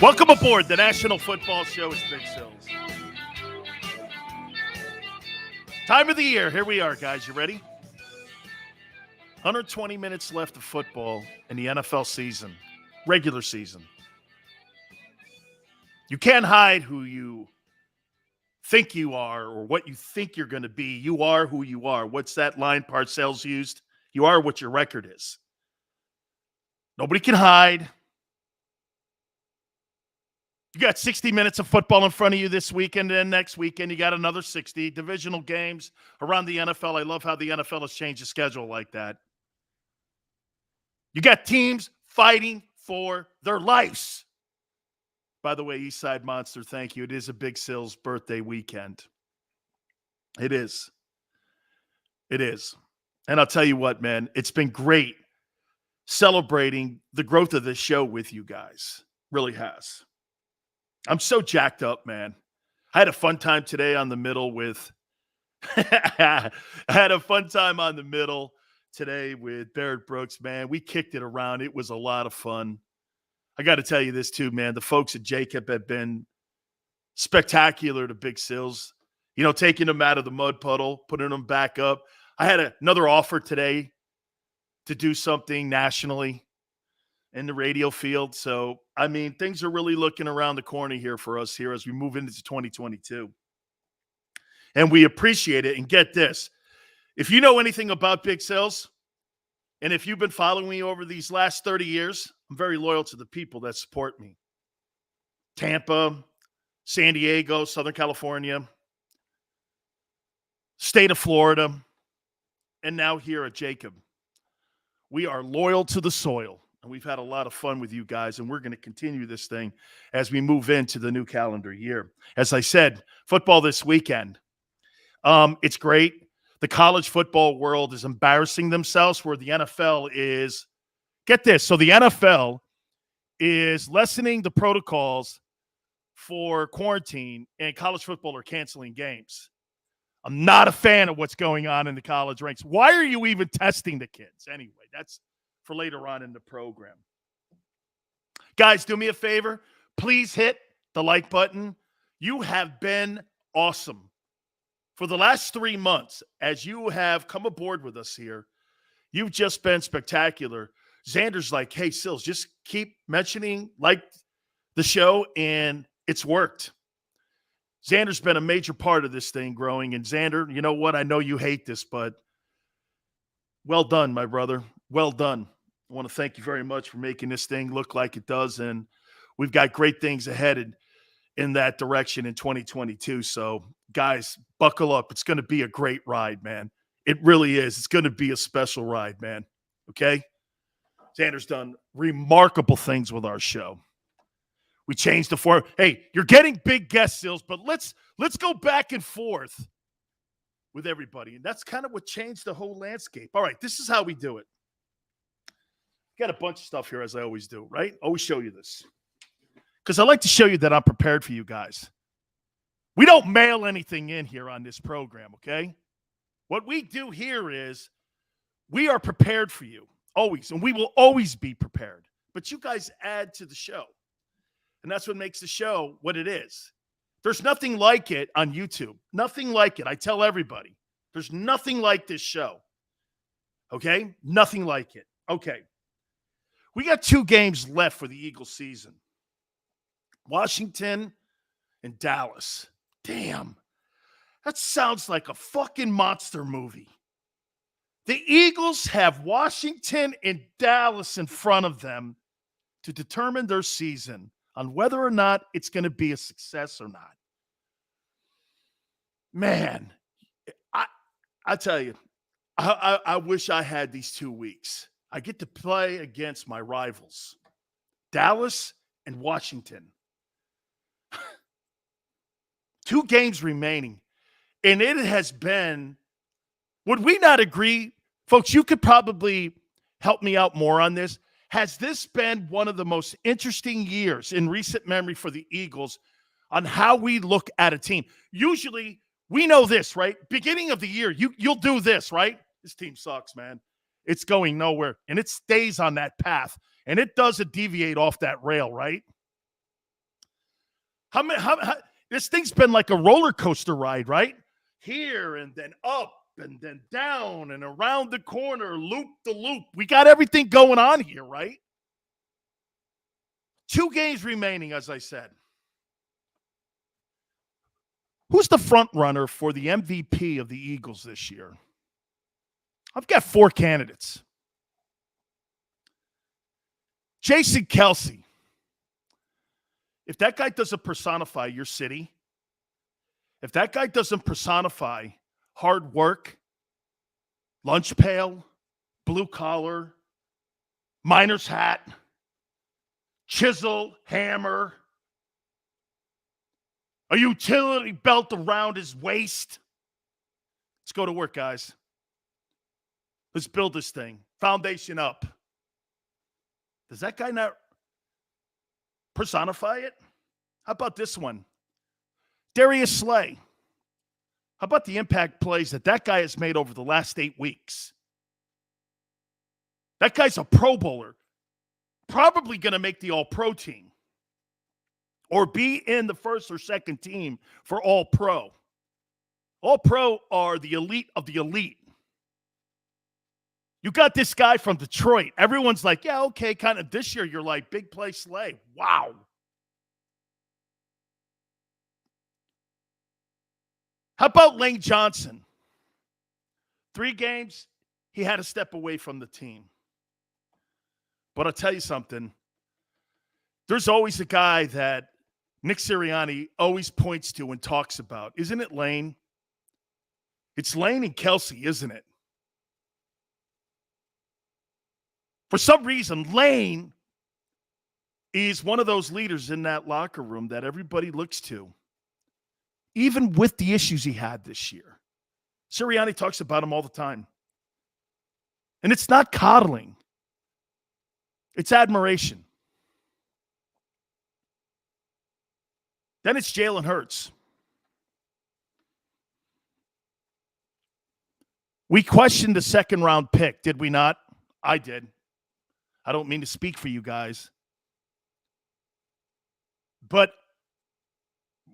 Welcome aboard the National Football Show. It's Big Sills. Time of the year. Here we are, guys. You ready? 120 minutes left of football in the NFL season, regular season. You can't hide who you think you are or what you think you're going to be. You are who you are. What's that line Parcells used? You are what your record is. Nobody can hide. You got 60 minutes of football in front of you this weekend, and next weekend you got another 60 divisional games around the NFL. I love how the NFL has changed the schedule like that. You got teams fighting for their lives. By the way, Eastside Monster, thank you. It is a Big Sills birthday weekend. It is. It is. And I'll tell you what, man, it's been great celebrating the growth of this show with you guys. Really has. I'm so jacked up, man. I had a fun time today on the middle with I had a fun time on the middle today with Barrett Brooks, man. We kicked it around. It was a lot of fun. I got to tell you this too, man. The folks at JAKIB have been spectacular to Big Sills. You know, taking them out of the mud puddle, putting them back up. I had another offer today to do something nationally in the radio field. So, I mean, things are really looking around the corner here for us here as we move into 2022. And we appreciate it. And get this. If you know anything about Big Sills, and if you've been following me over these last 30 years, I'm very loyal to the people that support me. Tampa, San Diego, Southern California, state of Florida, and now here at JAKIB. We are loyal to the soil. And we've had a lot of fun with you guys, and we're going to continue this thing as we move into the new calendar year. As I said, football this weekend. It's great. The college football world is embarrassing themselves where the NFL is, get this, so the NFL is lessening the protocols for quarantine, and college football are canceling games. I'm not a fan of what's going on in the college ranks. Why are you even testing the kids? Anyway, that's for later on in the program. Guys, do me a favor. Please hit the like button. You have been awesome. For the last 3 months, as you have come aboard with us here, you've just been spectacular. Xander's like, hey, Sills, just keep mentioning, like the show, and it's worked. Xander's been a major part of this thing growing. And Xander, you know what? I know you hate this, but well done, my brother. Well done. I want to thank you very much for making this thing look like it does. And we've got great things ahead in that direction in 2022. So, guys, buckle up. It's going to be a great ride, man. It really is. It's going to be a special ride, man. Okay? Xander's done remarkable things with our show. We changed the form. Hey, you're getting big guest Sills, but let's go back and forth with everybody. And that's kind of what changed the whole landscape. All right, this is how we do it. Got a bunch of stuff here, as I always do, right? Always show you this. Because I like to show you that I'm prepared for you guys. We don't mail anything in here on this program, okay? What we do here is we are prepared for you, always. And we will always be prepared. But you guys add to the show. And that's what makes the show what it is. There's nothing like it on YouTube. Nothing like it. I tell everybody. There's nothing like this show. Okay? Nothing like it. Okay. We got 2 games left for the Eagles season. Washington and Dallas. Damn. That sounds like a fucking monster movie. The Eagles have Washington and Dallas in front of them to determine their season on whether or not it's going to be a success or not. Man, I tell you, I wish I had these 2 weeks. I get to play against my rivals, Dallas and Washington. 2 games remaining. And it has been, would we not agree, folks, you could probably help me out more on this. Has this been one of the most interesting years in recent memory for the Eagles on how we look at a team? Usually, we know this, right? Beginning of the year, you'll do this, right? This team sucks, man. It's going nowhere, and it stays on that path, and it doesn't deviate off that rail, right? This thing's been like a roller coaster ride, right? Here and then up and then down and around the corner, loop the loop. We got everything going on here, right? 2 games remaining, as I said. Who's the front runner for the MVP of the Eagles this year? I've got 4 candidates. Jason Kelce. If that guy doesn't personify your city, if that guy doesn't personify hard work, lunch pail, blue collar, miner's hat, chisel, hammer, a utility belt around his waist. Let's go to work, guys. Let's build this thing. Foundation up. Does that guy not personify it? How about this one? Darius Slay. How about the impact plays that guy has made over the last 8 weeks? That guy's a Pro Bowler. Probably going to make the All-Pro team. Or be in the first or second team for All-Pro. All-Pro are the elite of the elite. You got this guy from Detroit. Everyone's like, yeah, okay, kind of this year you're like, big play Slay. Wow. How about Lane Johnson? 3 games, he had to step away from the team. But I'll tell you something. There's always a guy that Nick Sirianni always points to and talks about. Isn't it Lane? It's Lane and Kelce, isn't it? For some reason, Lane is one of those leaders in that locker room that everybody looks to, even with the issues he had this year. Sirianni talks about him all the time. And it's not coddling. It's admiration. Then it's Jalen Hurts. We questioned the second-round pick, did we not? I did. I don't mean to speak for you guys. But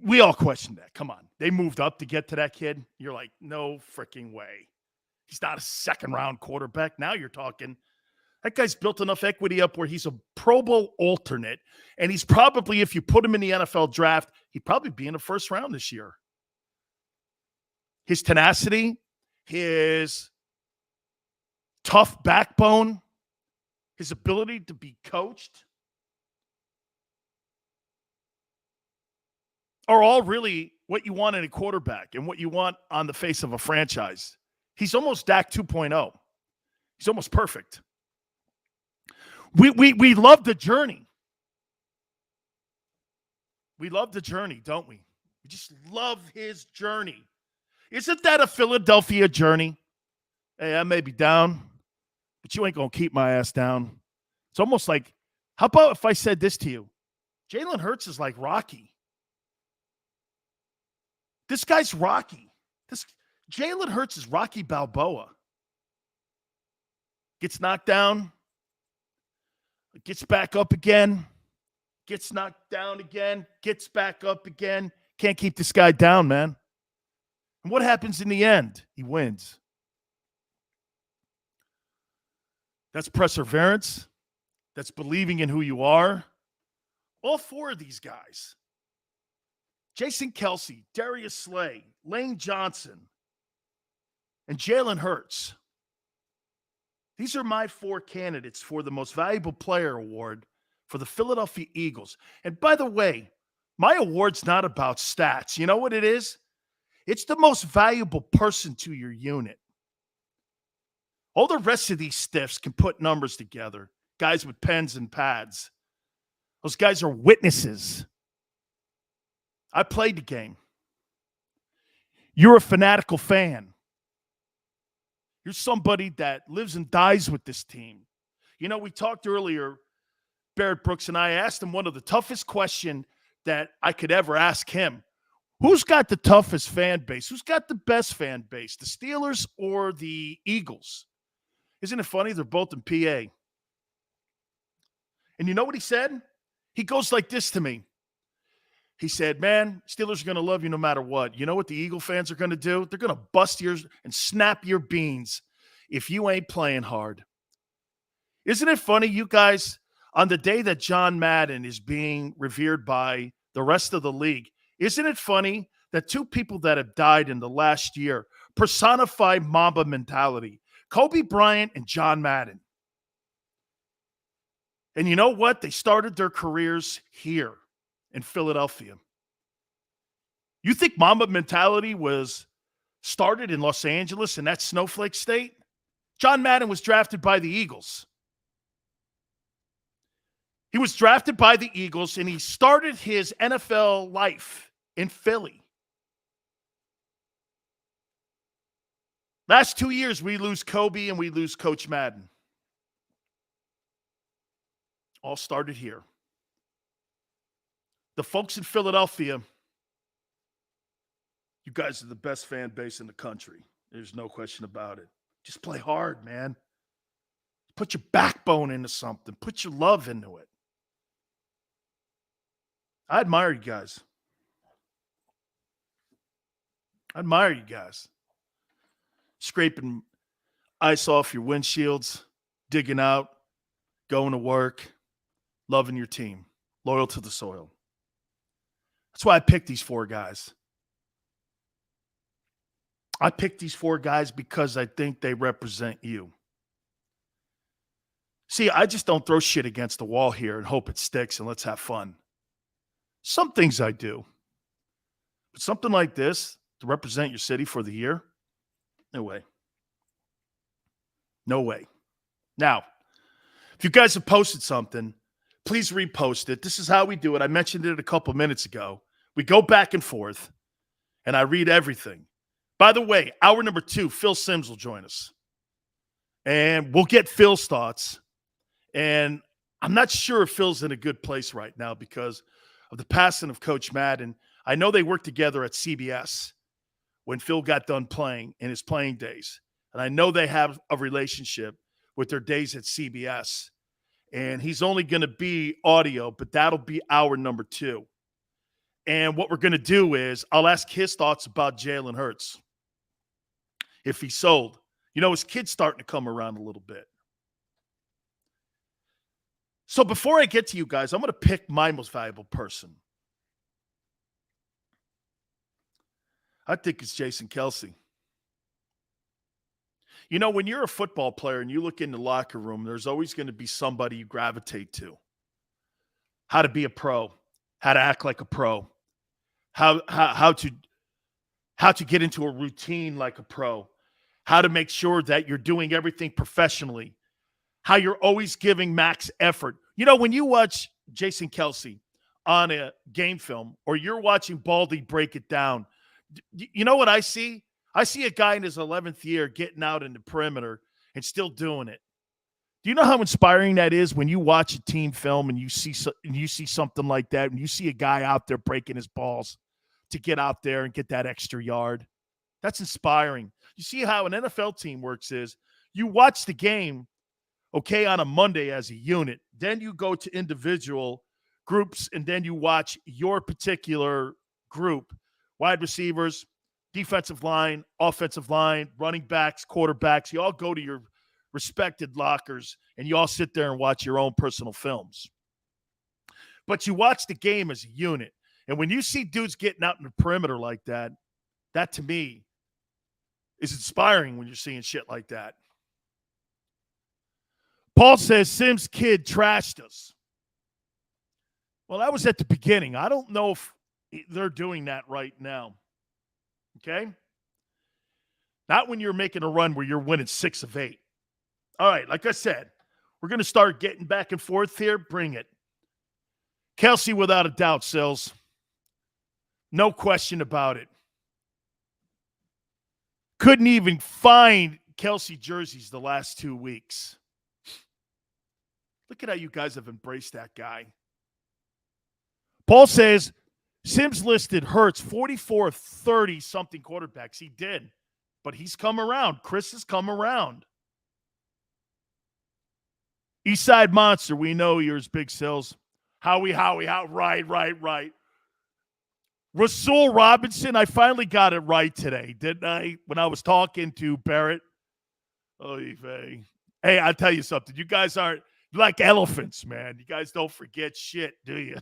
we all questioned that. Come on. They moved up to get to that kid. You're like, no freaking way. He's not a second-round quarterback. Now you're talking. That guy's built enough equity up where he's a Pro Bowl alternate, and he's probably, if you put him in the NFL draft, he'd probably be in the first round this year. His tenacity, his tough backbone, his ability to be coached are all really what you want in a quarterback and what you want on the face of a franchise. He's almost Dak 2.0. He's almost perfect. We love the journey. We love the journey, don't we? We just love his journey. Isn't that a Philadelphia journey? Hey, I may be down, but you ain't going to keep my ass down. It's almost like, how about if I said this to you? Jalen Hurts is like Rocky. This guy's Rocky. Jalen Hurts is Rocky Balboa. Gets knocked down, gets back up again, gets knocked down again, gets back up again. Can't keep this guy down, man. And what happens in the end? He wins. That's perseverance. That's believing in who you are. All 4 of these guys. Jason Kelce, Darius Slay, Lane Johnson, and Jalen Hurts. These are my 4 candidates for the Most Valuable Player Award for the Philadelphia Eagles. And by the way, my award's not about stats. You know what it is? It's the most valuable person to your unit. All the rest of these stiffs can put numbers together. Guys with pens and pads. Those guys are witnesses. I played the game. You're a fanatical fan. You're somebody that lives and dies with this team. You know, we talked earlier, Barrett Brooks and I asked him one of the toughest questions that I could ever ask him. Who's got the toughest fan base? Who's got the best fan base? The Steelers or the Eagles? Isn't it funny? They're both in PA. And you know what he said? He goes like this to me. He said, man, Steelers are going to love you no matter what. You know what the Eagle fans are going to do? They're going to bust yours and snap your beans if you ain't playing hard. Isn't it funny, you guys, on the day that John Madden is being revered by the rest of the league, isn't it funny that two people that have died in the last year personify Mamba mentality? Kobe Bryant and John Madden. And you know what? They started their careers here in Philadelphia. You think Mamba mentality was started in Los Angeles in that snowflake state? John Madden was drafted by the Eagles. He was drafted by the Eagles, and he started his NFL life in Philly. Last 2 years, we lose Kobe and we lose Coach Madden. All started here. The folks in Philadelphia, you guys are the best fan base in the country. There's no question about it. Just play hard, man. Put your backbone into something. Put your love into it. I admire you guys. I admire you guys. Scraping ice off your windshields, digging out, going to work, loving your team, loyal to the soil. That's why I picked these four guys. I picked these four guys because I think they represent you. See, I just don't throw shit against the wall here and hope it sticks and let's have fun. Some things I do. But something like this, to represent your city for the year, no way. No way. Now, if you guys have posted something, please repost it. This is how we do it. I mentioned it a couple minutes ago. We go back and forth, and I read everything. By the way, hour number 2, Phil Simms will join us. And we'll get Phil's thoughts. And I'm not sure if Phil's in a good place right now because of the passing of Coach Madden. I know they worked together at CBS when Phil got done playing in his playing days. And I know they have a relationship with their days at CBS. And he's only going to be audio, but that'll be hour number 2. And what we're going to do is I'll ask his thoughts about Jalen Hurts. If he's sold. You know, his kid's starting to come around a little bit. So before I get to you guys, I'm going to pick my most valuable person. I think it's Jason Kelce. You know, when you're a football player and you look in the locker room, there's always going to be somebody you gravitate to. How to be a pro, how to act like a pro, how to get into a routine like a pro, how to make sure that you're doing everything professionally, how you're always giving max effort. You know, when you watch Jason Kelce on a game film or you're watching Baldy break it down, you know what I see? I see a guy in his 11th year getting out in the perimeter and still doing it. Do you know how inspiring that is when you watch a team film and you see something like that and you see a guy out there breaking his balls to get out there and get that extra yard? That's inspiring. You see how an NFL team works is you watch the game, okay, on a Monday as a unit. Then you go to individual groups and then you watch your particular group, wide receivers, defensive line, offensive line, running backs, quarterbacks. You all go to your respected lockers and you all sit there and watch your own personal films. But you watch the game as a unit. And when you see dudes getting out in the perimeter like that, that to me is inspiring when you're seeing shit like that. Paul says Sim's kid trashed us. Well, that was at the beginning. I don't know if they're doing that right now. Okay? Not when you're making a run where you're winning 6 of 8. All right, like I said, we're going to start getting back and forth here. Bring it. Kelce, without a doubt, Sills. No question about it. Couldn't even find Kelce jerseys the last 2 weeks. Look at how you guys have embraced that guy. Paul says, Simms listed Hurts 44 of 30-something quarterbacks. He did, but he's come around. Chris has come around. Eastside Monster, we know yours, Big Sills. Howie, right. Rasul Robinson, I finally got it right today, didn't I? When I was talking to Barrett. Oh, hey, I'll tell you something. You guys aren't like elephants, man. You guys don't forget shit, do you?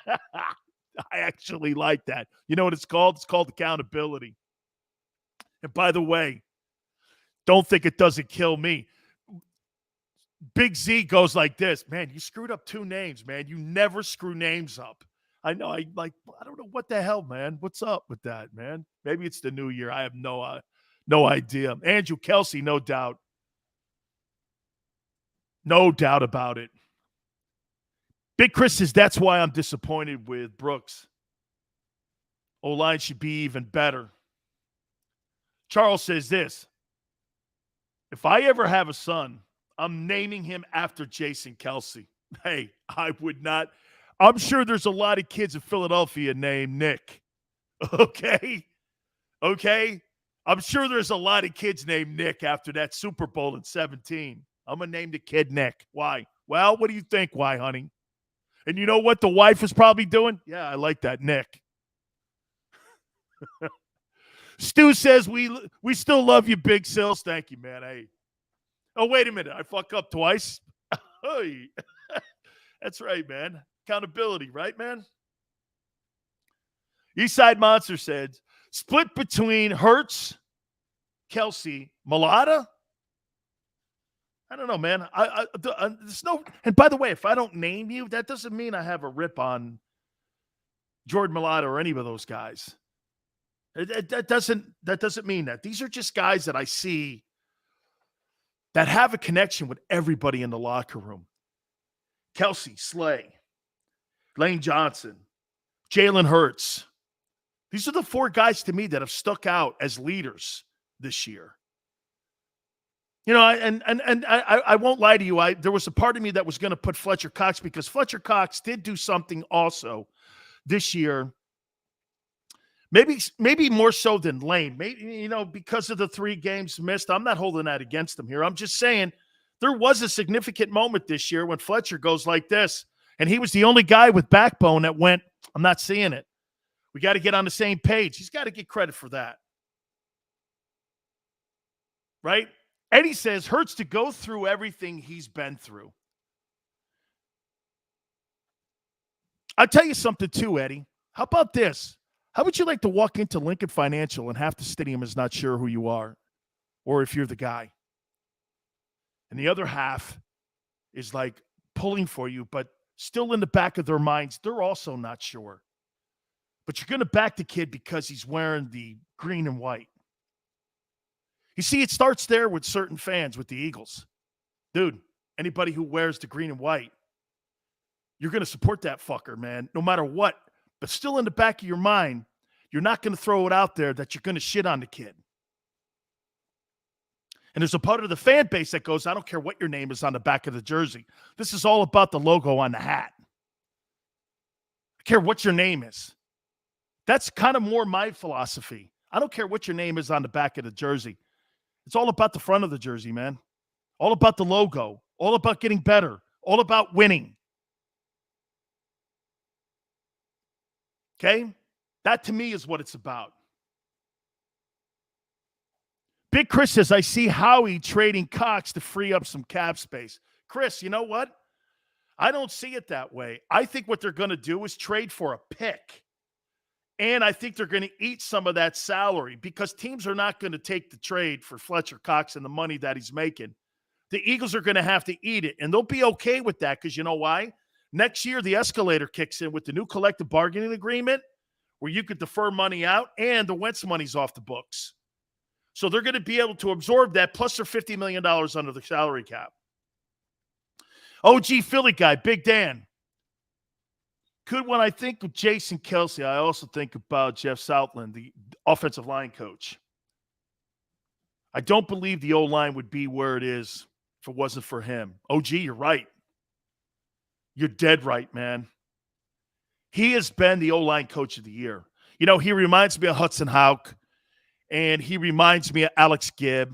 I actually like that. You know what it's called? It's called accountability. And by the way, don't think it doesn't kill me. Big Z goes like this. Man, you screwed up 2 names, man. You never screw names up. I know. I don't know what the hell, man. What's up with that, man? Maybe it's the new year. I have no idea. Andrew Kelsey, no doubt. No doubt about it. Big Chris says, that's why I'm disappointed with Brooks. O-line should be even better. Charles says this. If I ever have a son, I'm naming him after Jason Kelsey. Hey, I would not. I'm sure there's a lot of kids in Philadelphia named Nick. Okay? I'm sure there's a lot of kids named Nick after that Super Bowl in 2017. I'm going to name the kid Nick. Why? Well, what do you think? Why, honey? And you know what the wife is probably doing? Yeah, I like that, Nick. Stu says, we still love you, Big Sills. Thank you, man. Hey. Oh, wait a minute. I fuck up twice. Hey. That's right, man. Accountability, right, man? Eastside Monster said, split between Hurts, Kelsey, Mulata. I don't know, man. There's no. And by the way, if I don't name you, that doesn't mean I have a rip on Jordan Mulata or any of those guys. That doesn't mean that. These are just guys that I see that have a connection with everybody in the locker room. Kelsey, Slay, Lane Johnson, Jalen Hurts. These are the 4 guys to me that have stuck out as leaders this year. You know, I won't lie to you. There was a part of me that was going to put Fletcher Cox because Fletcher Cox did do something also this year. Maybe more so than Lane. Maybe, you know, because of the 3 games missed. I'm not holding that against him here. I'm just saying there was a significant moment this year when Fletcher goes like this, and he was the only guy with backbone that went, I'm not seeing it. We got to get on the same page. He's got to get credit for that. Right? Eddie says, Hurts to go through everything he's been through. I'll tell you something too, Eddie. How about this? How would you like to walk into Lincoln Financial and half the stadium is not sure who you are or if you're the guy? And the other half is like pulling for you, but still in the back of their minds, they're also not sure. But you're going to back the kid because he's wearing the green and white. You see, it starts there with certain fans with the Eagles. Dude, anybody who wears the green and white, you're going to support that fucker, man, no matter what. But still in the back of your mind, you're not going to throw it out there that you're going to shit on the kid. And there's a part of the fan base that goes, I don't care what your name is on the back of the jersey. This is all about the logo on the hat. I care what your name is. That's kind of more my philosophy. I don't care what your name is on the back of the jersey. It's all about the front of the jersey, man. All about the logo. All about getting better. All about winning. Okay? That to me is what it's about. Big Chris says, I see Howie trading Cox to free up some cap space. Chris, you know what? I don't see it that way. I think what they're going to do is trade for a pick. And I think they're going to eat some of that salary because teams are not going to take the trade for Fletcher Cox and the money that he's making. The Eagles are going to have to eat it, and they'll be okay with that because you know why? Next year, the escalator kicks in with the new collective bargaining agreement where you could defer money out and the Wentz money's off the books. So they're going to be able to absorb that, plus they're $50 million under the salary cap. OG Philly guy, Big Dan. When I think of Jason Kelsey, I also think about Jeff Southland, the offensive line coach. I don't believe the O-line would be where it is if it wasn't for him. OG, you're right. You're dead right, man. He has been the O-line coach of the year. You know, he reminds me of Hudson Houck, and he reminds me of Alex Gibb.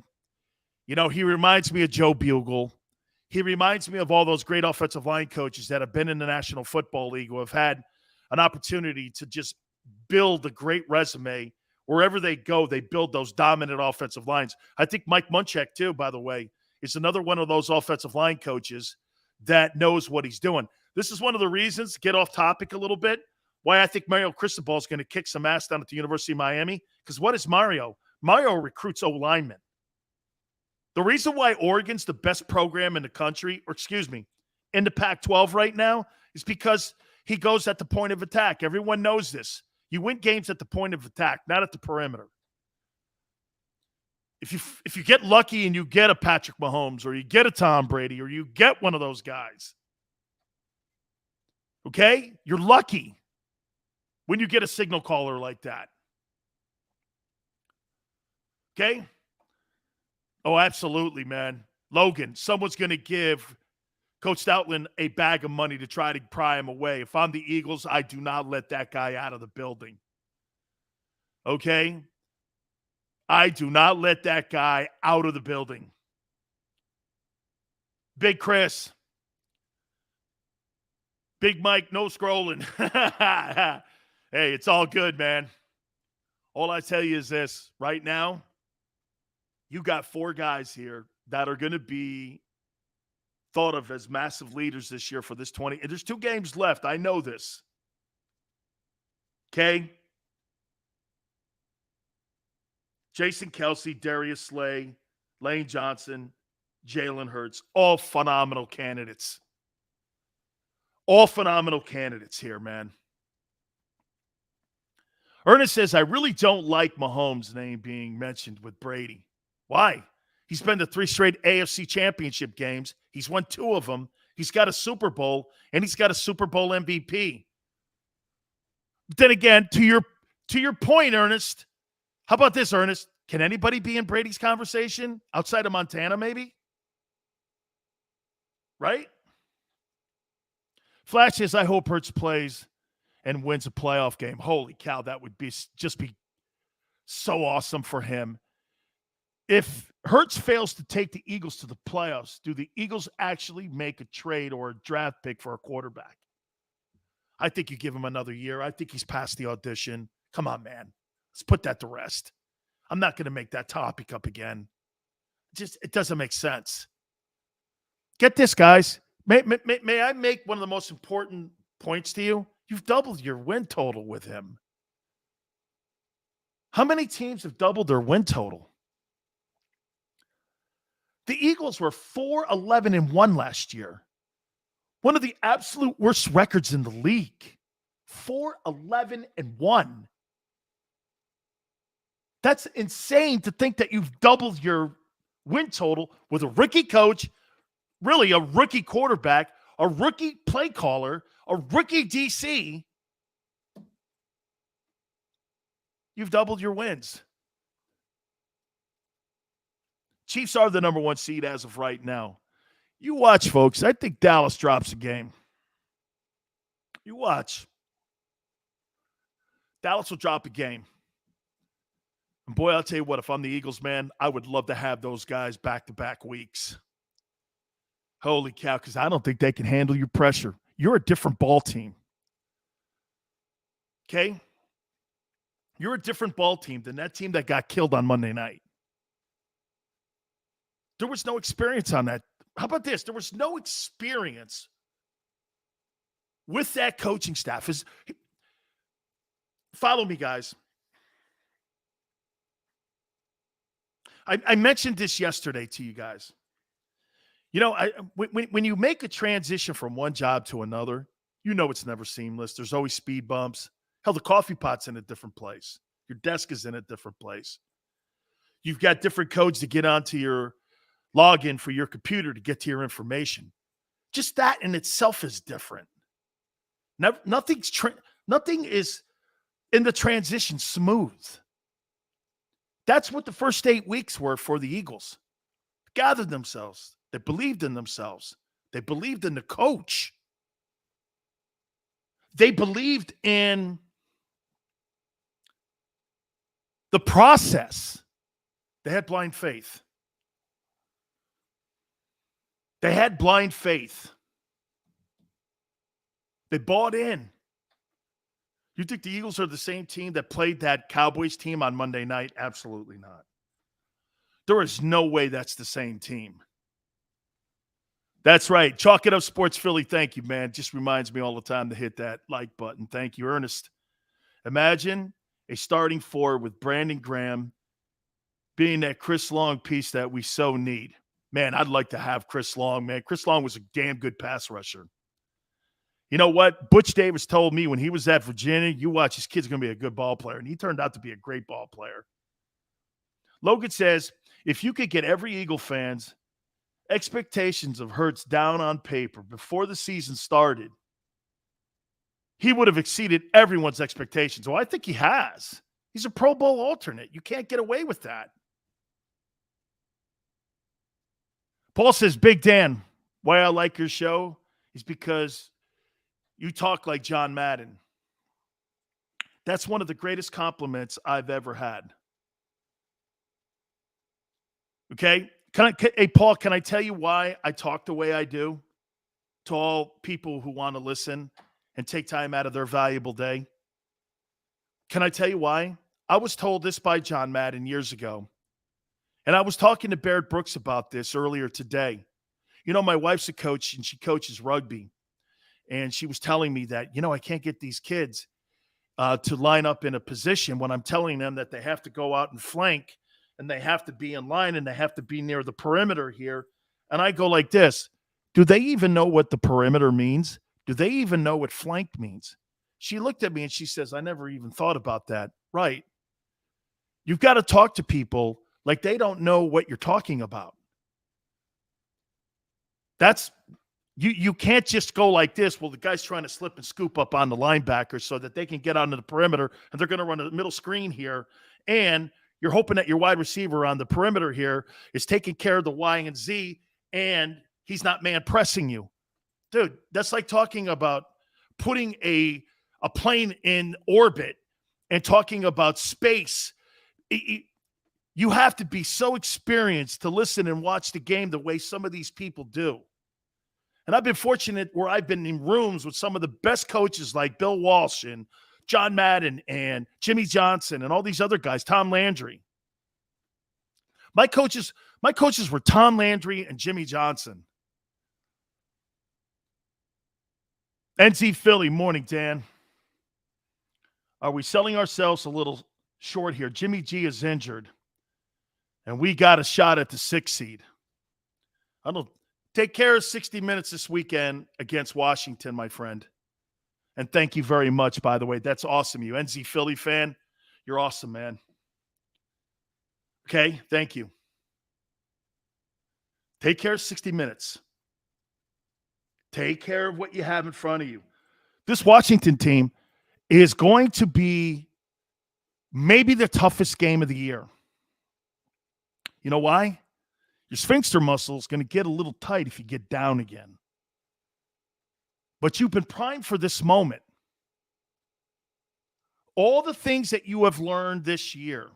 You know, he reminds me of Joe Bugle. He reminds me of all those great offensive line coaches that have been in the National Football League who have had an opportunity to just build a great resume. Wherever they go, they build those dominant offensive lines. I think Mike Munchak, too, by the way, is another one of those offensive line coaches that knows what he's doing. This is one of the reasons, get off topic a little bit, why I think Mario Cristobal is going to kick some ass down at the University of Miami. Because what is Mario? Mario recruits O-linemen. The reason why Oregon's the best program in the country, or excuse me, in the Pac-12 right now, is because he goes at the point of attack. Everyone knows this. You win games at the point of attack, not at the perimeter. If you get lucky and you get a Patrick Mahomes or you get a Tom Brady or you get one of those guys, okay, you're lucky when you get a signal caller like that. Okay? Oh, absolutely, man. Logan, someone's going to give Coach Stoutland a bag of money to try to pry him away. If I'm the Eagles, I do not let that guy out of the building. Okay? I do not let that guy out of the building. Big Chris. Big Mike, no scrolling. Hey, it's all good, man. All I tell you is this. Right now, you got 4 guys here that are going to be thought of as massive leaders this year for this 20. And there's 2 games left. I know this. Okay? Jason Kelsey, Darius Slay, Lane Johnson, Jalen Hurts, all phenomenal candidates. All phenomenal candidates here, man. Ernest says, I really don't like Mahomes' name being mentioned with Brady. Why? He's been to 3 straight AFC championship games. He's won 2 of them. He's got a Super Bowl, and he's got a Super Bowl MVP. But then again, to your point, Ernest, how about this, Ernest? Can anybody be in Brady's conversation outside of Montana, maybe? Right? Flash says, I hope Hurts plays and wins a playoff game. Holy cow, that would just be so awesome for him. If Hurts fails to take the Eagles to the playoffs, do the Eagles actually make a trade or a draft pick for a quarterback? I think you give him another year. I think he's passed the audition. Come on, man. Let's put that to rest. I'm not going to make that topic up again. It doesn't make sense. Get this, guys. May I make one of the most important points to you? You've doubled your win total with him. How many teams have doubled their win total? The Eagles were 4-11-1 last year. One of the absolute worst records in the league. 4-11-1. That's insane to think that you've doubled your win total with a rookie coach, really a rookie quarterback, a rookie play caller, a rookie DC. You've doubled your wins. Chiefs are the number 1 seed as of right now. You watch, folks. I think Dallas drops a game. You watch. Dallas will drop a game. And boy, I'll tell you what, if I'm the Eagles, man, I would love to have those guys back-to-back weeks. Holy cow, because I don't think they can handle your pressure. You're a different ball team. Okay? You're a different ball team than that team that got killed on Monday night. There was no experience on that. How about this? There was no experience with that coaching staff. Follow me, guys. I mentioned this yesterday to you guys. You know, when you make a transition from one job to another, you know it's never seamless. There's always speed bumps. Hell, the coffee pot's in a different place. Your desk is in a different place. You've got different codes to get onto your login for your computer to get to your information. Just that in itself is different. Nothing is in the transition smooth. That's what the first 8 weeks were for the Eagles. They gathered themselves. They believed in themselves. They believed in the coach. They believed in the process. They had blind faith. They had blind faith. They bought in. You think the Eagles are the same team that played that Cowboys team on Monday night? Absolutely not. There is no way that's the same team. That's right. Chalk It Up Sports Philly. Thank you, man. Just reminds me all the time to hit that like button. Thank you, Ernest. Imagine a starting four with Brandon Graham being that Chris Long piece that we so need. Man, I'd like to have Chris Long, man. Chris Long was a damn good pass rusher. You know what? Butch Davis told me when he was at Virginia, you watch, this kid's going to be a good ball player. And he turned out to be a great ball player. Logan says, if you could get every Eagle fan's expectations of Hurts down on paper before the season started, he would have exceeded everyone's expectations. Well, I think he has. He's a Pro Bowl alternate. You can't get away with that. Paul says, Big Dan, why I like your show is because you talk like John Madden. That's one of the greatest compliments I've ever had. Okay? Hey, Paul, can I tell you why I talk the way I do to all people who want to listen and take time out of their valuable day? Can I tell you why? I was told this by John Madden years ago. And I was talking to Barrett Brooks about this earlier today. You know, my wife's a coach and she coaches rugby. And she was telling me that, I can't get these kids to line up in a position when I'm telling them that they have to go out and flank and they have to be in line and they have to be near the perimeter here. And I go like this. Do they even know what the perimeter means? Do they even know what flank means? She looked at me and she says, I never even thought about that. Right. You've got to talk to people like they don't know what you're talking about. That's you can't just go like this. Well, the guy's trying to slip and scoop up on the linebacker so that they can get onto the perimeter and they're going to run a middle screen here. And you're hoping that your wide receiver on the perimeter here is taking care of the Y and Z and he's not man pressing you. Dude, that's like talking about putting a plane in orbit and talking about space. You have to be so experienced to listen and watch the game the way some of these people do. And I've been fortunate where I've been in rooms with some of the best coaches like Bill Walsh and John Madden and Jimmy Johnson and all these other guys, Tom Landry. My coaches were Tom Landry and Jimmy Johnson. NZ Philly, morning, Dan. Are we selling ourselves a little short here? Jimmy G is injured. And we got a shot at the 6th seed. I don't take care of 60 Minutes this weekend against Washington, my friend. And thank you very much, by the way. That's awesome. You NZ Philly fan, you're awesome, man. Okay, thank you. Take care of 60 Minutes. Take care of what you have in front of you. This Washington team is going to be maybe the toughest game of the year. You know why? Your sphincter muscle is going to get a little tight if you get down again. But you've been primed for this moment. All the things that you have learned this year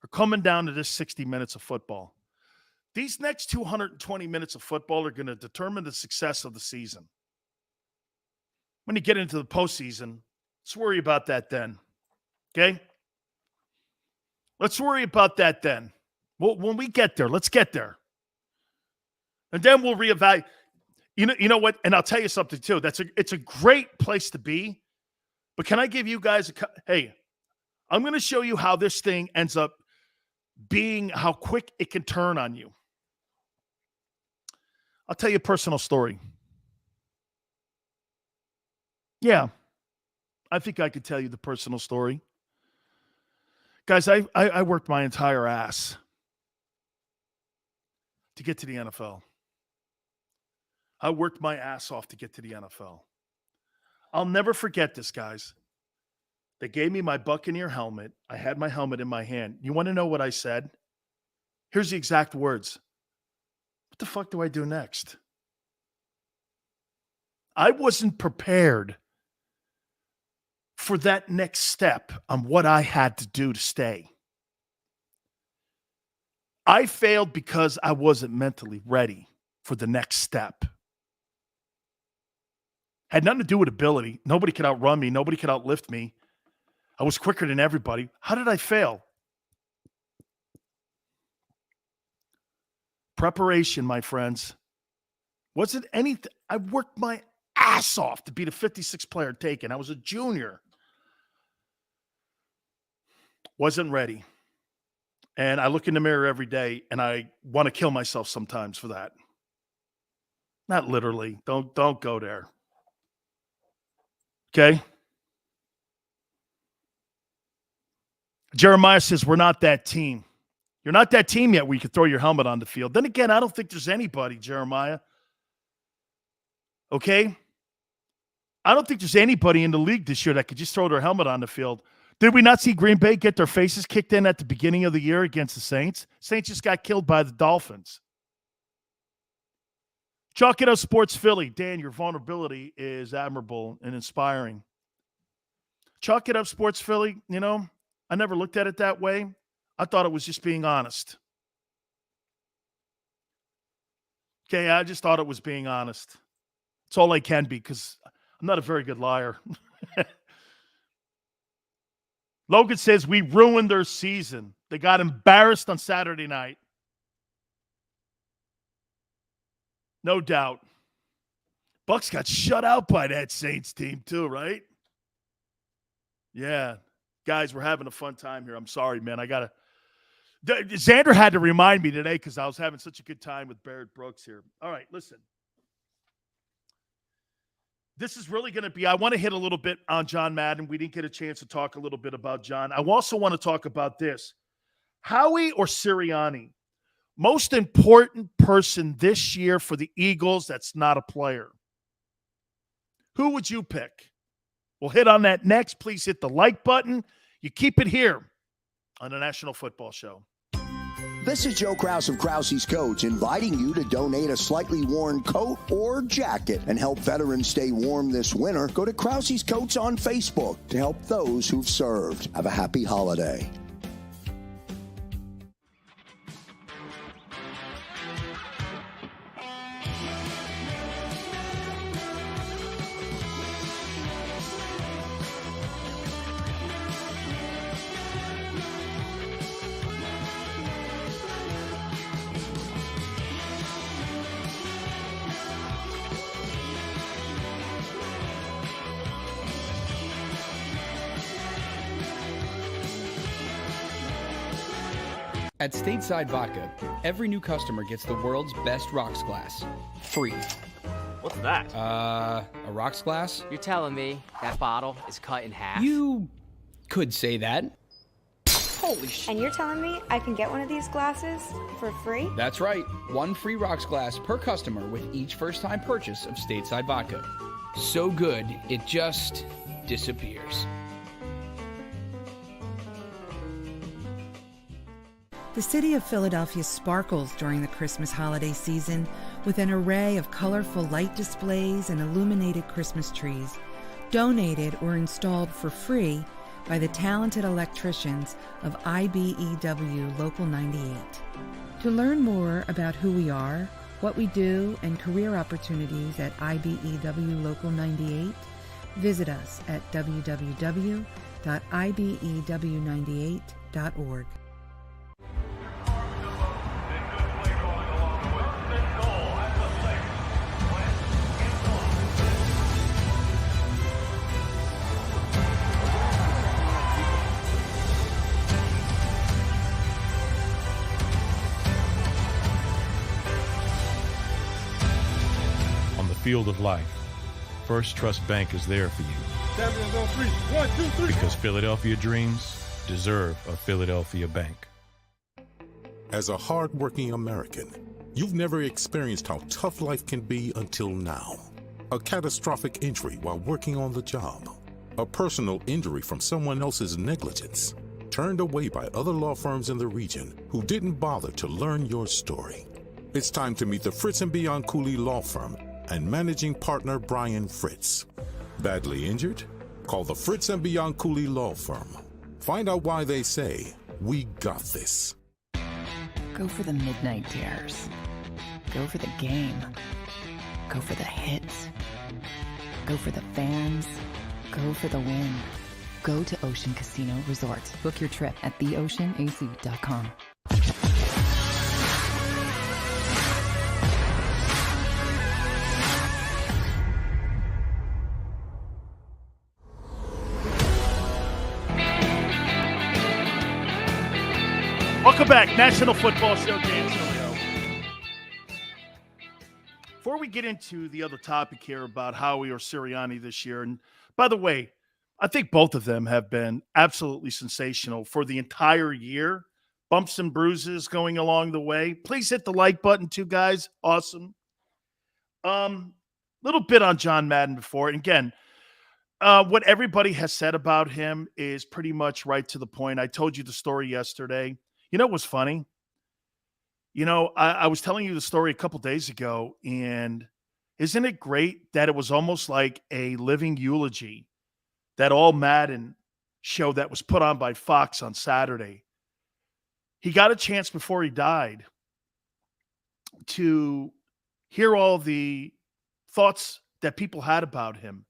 are coming down to this 60 minutes of football. These next 220 minutes of football are going to determine the success of the season. When you get into the postseason, let's worry about that then. Okay? Let's worry about that then. Well, when we get there, let's get there. And then we'll reevaluate. You know what? And I'll tell you something too. It's a great place to be. But can I give you guys hey, I'm going to show you how this thing ends up being, how quick it can turn on you. I'll tell you a personal story. Yeah, I think I could tell you the personal story. Guys, I worked my entire ass to get to the NFL. I worked my ass off to get to the NFL. I'll never forget this, guys. They gave me my Buccaneer helmet. I had my helmet in my hand. You want to know what I said? Here's the exact words. What the fuck do I do next? I wasn't prepared for that next step on what I had to do to stay. I failed because I wasn't mentally ready for the next step. Had nothing to do with ability. Nobody could outrun me. Nobody could outlift me. I was quicker than everybody. How did I fail? Preparation, my friends. Wasn't anything. I worked my ass off to be the 56th player taken. I was a junior. Wasn't ready. And I look in the mirror every day and I want to kill myself sometimes for that. Not literally. Don't go there. Okay? Jeremiah says, we're not that team. You're not that team yet where you can throw your helmet on the field. Then again, I don't think there's anybody, Jeremiah. Okay? I don't think there's anybody in the league this year that could just throw their helmet on the field. Did we not see Green Bay get their faces kicked in at the beginning of the year against the Saints? Saints just got killed by the Dolphins. Chalk It Up Sports Philly. Dan, your vulnerability is admirable and inspiring. Chalk It Up Sports Philly, you know, I never looked at it that way. I thought it was just being honest. Okay, I just thought it was being honest. It's all I can be because I'm not a very good liar. Logan says we ruined their season. They got embarrassed on Saturday night. No doubt. Bucks got shut out by that Saints team too, right? Yeah. Guys, we're having a fun time here. I'm sorry, man. Xander had to remind me today because I was having such a good time with Barrett Brooks here. All right, listen. This is really going to be, I want to hit a little bit on John Madden. We didn't get a chance to talk a little bit about John. I also want to talk about this. Howie or Sirianni? Most important person this year for the Eagles that's not a player. Who would you pick? We'll hit on that next. Please hit the like button. You keep it here on the National Football Show. This is Joe Krause of Krause's Coats, inviting you to donate a slightly worn coat or jacket and help veterans stay warm this winter. Go to Krause's Coats on Facebook to help those who've served. Have a happy holiday. At Stateside Vodka, every new customer gets the world's best rocks glass. Free. What's that? A rocks glass? You're telling me that bottle is cut in half? You could say that. Holy shit. And you're telling me I can get one of these glasses for free? That's right. One free rocks glass per customer with each first-time purchase of Stateside Vodka. So good, it just disappears. The city of Philadelphia sparkles during the Christmas holiday season with an array of colorful light displays and illuminated Christmas trees, donated or installed for free by the talented electricians of IBEW Local 98. To learn more about who we are, what we do, and career opportunities at IBEW Local 98, visit us at www.ibew98.org. Field of life, First Trust Bank is there for you. Because Philadelphia dreams deserve a Philadelphia bank. As a hard-working American, you've never experienced how tough life can be until now. A catastrophic injury while working on the job. A personal injury from someone else's negligence. Turned away by other law firms in the region who didn't bother to learn your story. It's time to meet the Fritz & Bianculli Law Firm and managing partner Brian Fritz. Badly injured? Call the Fritz & Bianculli Law Firm. Find out why they say, we got this. Go for the midnight dares. Go for the game. Go for the hits. Go for the fans. Go for the win. Go to Ocean Casino Resort. Book your trip at theoceanac.com. Welcome back, National Football Show, Dan Sileo. Before we get into the other topic here about Howie or Sirianni this year, and by the way, I think both of them have been absolutely sensational for the entire year. Bumps and bruises going along the way. Please hit the like button too, guys. Awesome. Little bit on John Madden before. And again, what everybody has said about him is pretty much right to the point. I told you the story yesterday. You know what's funny? You know, I was telling you the story a couple days ago, and isn't it great that it was almost like a living eulogy, that all Madden show that was put on by Fox on Saturday? He got a chance before he died to hear all the thoughts that people had about him,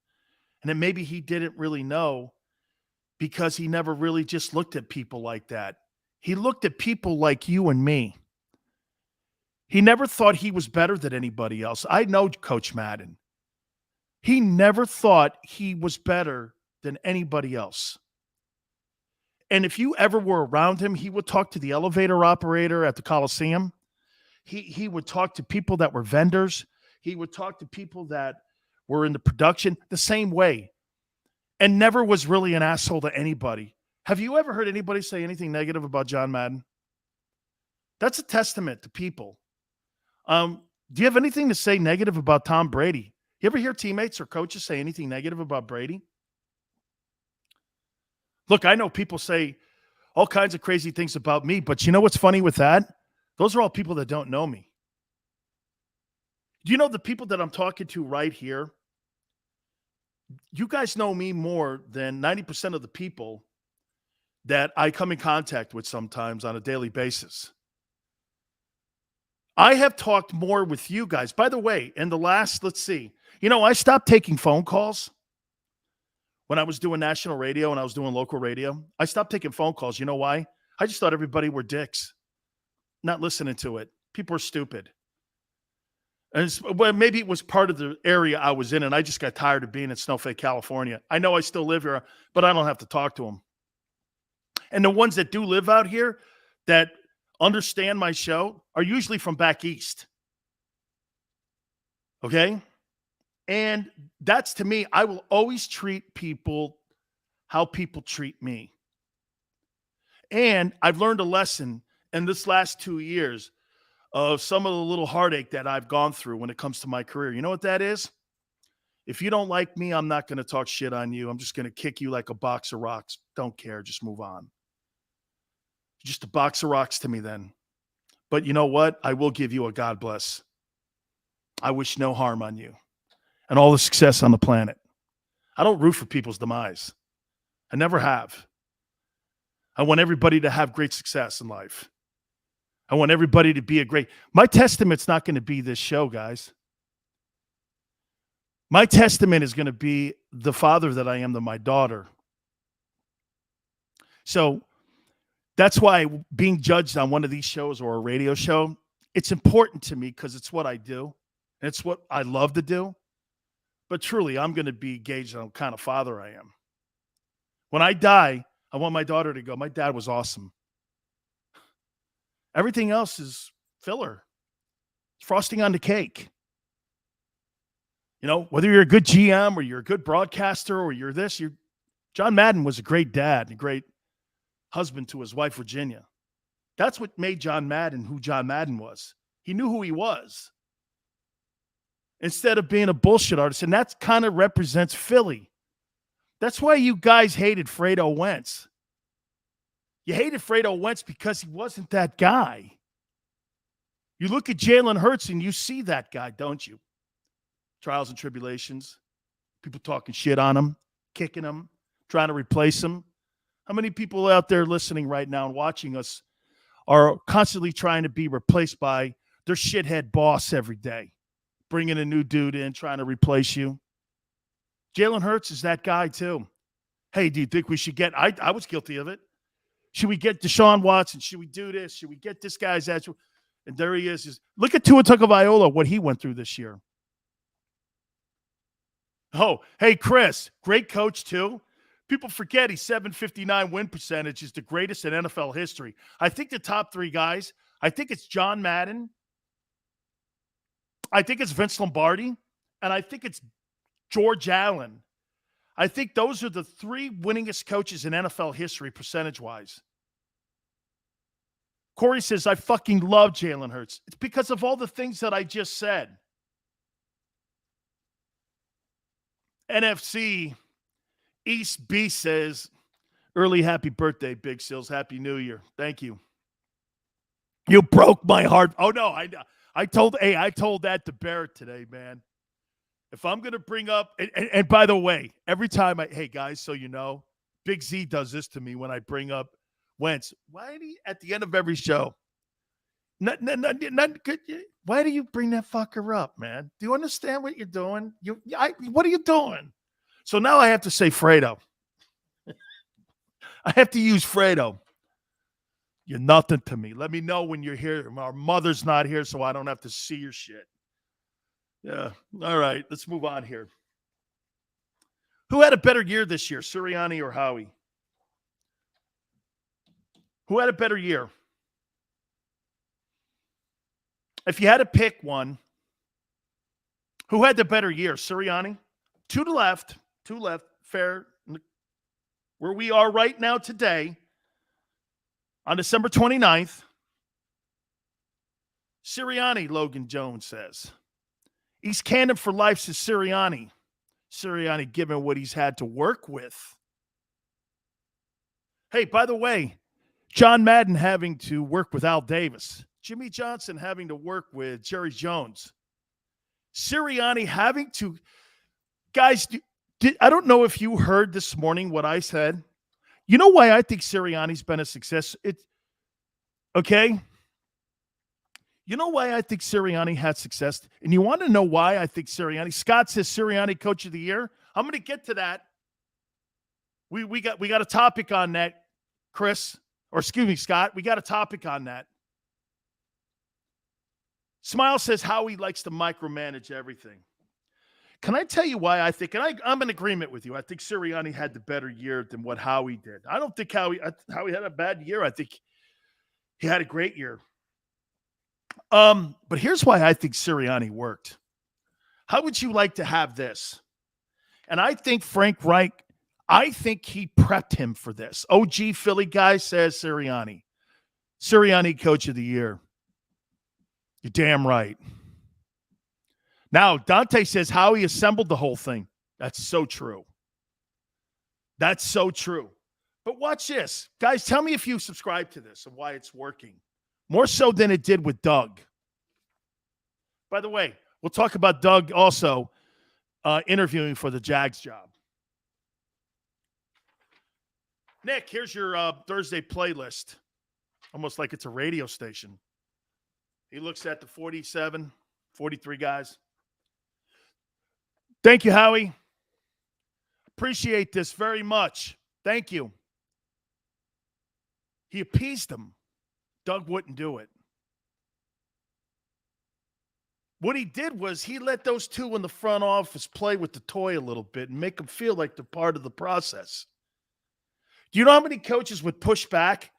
and that maybe he didn't really know because he never really just looked at people like that. He looked at people like you and me. He never thought he was better than anybody else. I know Coach Madden. He never thought he was better than anybody else. And if you ever were around him, he would talk to the elevator operator at the Coliseum. He would talk to people that were vendors. He would talk to people that were in the production the same way, and never was really an asshole to anybody. Have you ever heard anybody say anything negative about John Madden? That's a testament to people. Do you have anything to say negative about Tom Brady? You ever hear teammates or coaches say anything negative about Brady? Look, I know people say all kinds of crazy things about me, but you know what's funny with that? Those are all people that don't know me. Do you know the people that I'm talking to right here? You guys know me more than 90% of the people that I come in contact with sometimes on a daily basis. I have talked more with you guys. By the way, in the last, let's see, I stopped taking phone calls when I was doing national radio and I was doing local radio. I stopped taking phone calls. You know why? I just thought everybody were dicks. Not listening to it. People are stupid. And maybe it was part of the area I was in, and I just got tired of being in Snowflake, California. I know I still live here, but I don't have to talk to them. And the ones that do live out here that understand my show are usually from back east. Okay? And that's, to me, I will always treat people how people treat me. And I've learned a lesson in this last 2 years of some of the little heartache that I've gone through when it comes to my career. You know what that is? If you don't like me, I'm not going to talk shit on you. I'm just going to kick you like a box of rocks. Don't care. Just move on. Just a box of rocks to me then. But you know what? I will give you a God bless. I wish no harm on you and all the success on the planet. I don't root for people's demise. I never have. I want everybody to have great success in life. I want everybody to be my testament's not going to be this show, guys. My testament is going to be the father that I am to my daughter. So that's why being judged on one of these shows or a radio show, it's important to me because it's what I do. And it's what I love to do. But truly, I'm going to be gauged on what kind of father I am. When I die, I want my daughter to go, my dad was awesome. Everything else is filler. It's frosting on the cake. Whether you're a good GM or you're a good broadcaster or you're this, John Madden was a great dad and a great husband to his wife, Virginia. That's what made John Madden who John Madden was. He knew who he was. Instead of being a bullshit artist, and that kind of represents Philly. That's why you guys hated Fredo Wentz. You hated Fredo Wentz because he wasn't that guy. You look at Jalen Hurts and you see that guy, don't you? Trials and tribulations, people talking shit on him, kicking him, trying to replace him. How many people out there listening right now and watching us are constantly trying to be replaced by their shithead boss every day, bringing a new dude in, trying to replace you? Jalen Hurts is that guy too. Hey, do you think we should get, I was guilty of it. Should we get Deshaun Watson? Should we do this? Should we get this guy's actual? And there he is. Look at Tua Tagovailoa, what he went through this year. Oh, hey, Chris, great coach too. People forget he's 759 win percentage is the greatest in NFL history. I think the top three guys, I think it's John Madden. I think it's Vince Lombardi. And I think it's George Allen. I think those are the three winningest coaches in NFL history, percentage-wise. Corey says, I fucking love Jalen Hurts. It's because of all the things that I just said. NFC East B says, early happy birthday, Big Sills. Happy New Year. Thank you. You broke my heart. Oh, no, I told that to Barrett today, man. If I'm going to bring up, and by the way, every time hey guys, so you know, Big Z does this to me when I bring up Wentz. Why do you, at the end of every show, why do you bring that fucker up, man? Do you understand what you're doing? What are you doing? So now I have to say Fredo. I have to use Fredo. You're nothing to me. Let me know when you're here. Our mother's not here, so I don't have to see your shit. Yeah. All right. Let's move on here. Who had a better year this year, Sirianni or Howie? Who had a better year? If you had to pick one, who had the better year, Sirianni? Two left. Fair. Where we are right now today, on December 29th, Sirianni, Logan Jones says. East Cannon for life, says Sirianni. Sirianni, given what he's had to work with. Hey, by the way, John Madden having to work with Al Davis. Jimmy Johnson having to work with Jerry Jones. Sirianni having to... Guys, I don't know if you heard this morning what I said. You know why I think Sirianni's been a success? Okay? You know why I think Sirianni had success? And you want to know why I think Sirianni? Scott says Sirianni Coach of the Year. I'm going to get to that. We got a topic on that, Chris. Or excuse me, Scott. We got a topic on that. Smile says Howie likes to micromanage everything. Can I tell you why I think, and I'm in agreement with you, I think Sirianni had the better year than what Howie did. I don't think Howie had a bad year. I think he had a great year. But here's why I think Sirianni worked. How would you like to have this? And I think Frank Reich, I think he prepped him for this. OG Philly guy says Sirianni. Sirianni Coach of the Year. You're damn right. Now, Dante says how he assembled the whole thing. That's so true. That's so true. But watch this. Guys, tell me if you subscribe to this and why it's working. More so than it did with Doug. By the way, we'll talk about Doug also interviewing for the Jags job. Nick, here's your Thursday playlist. Almost like it's a radio station. He looks at the 47, 43 guys. Thank you, Howie. Appreciate this very much. Thank you. He appeased them. Doug wouldn't do it. What he did was he let those two in the front office play with the toy a little bit and make them feel like they're part of the process. Do you know how many coaches would push back?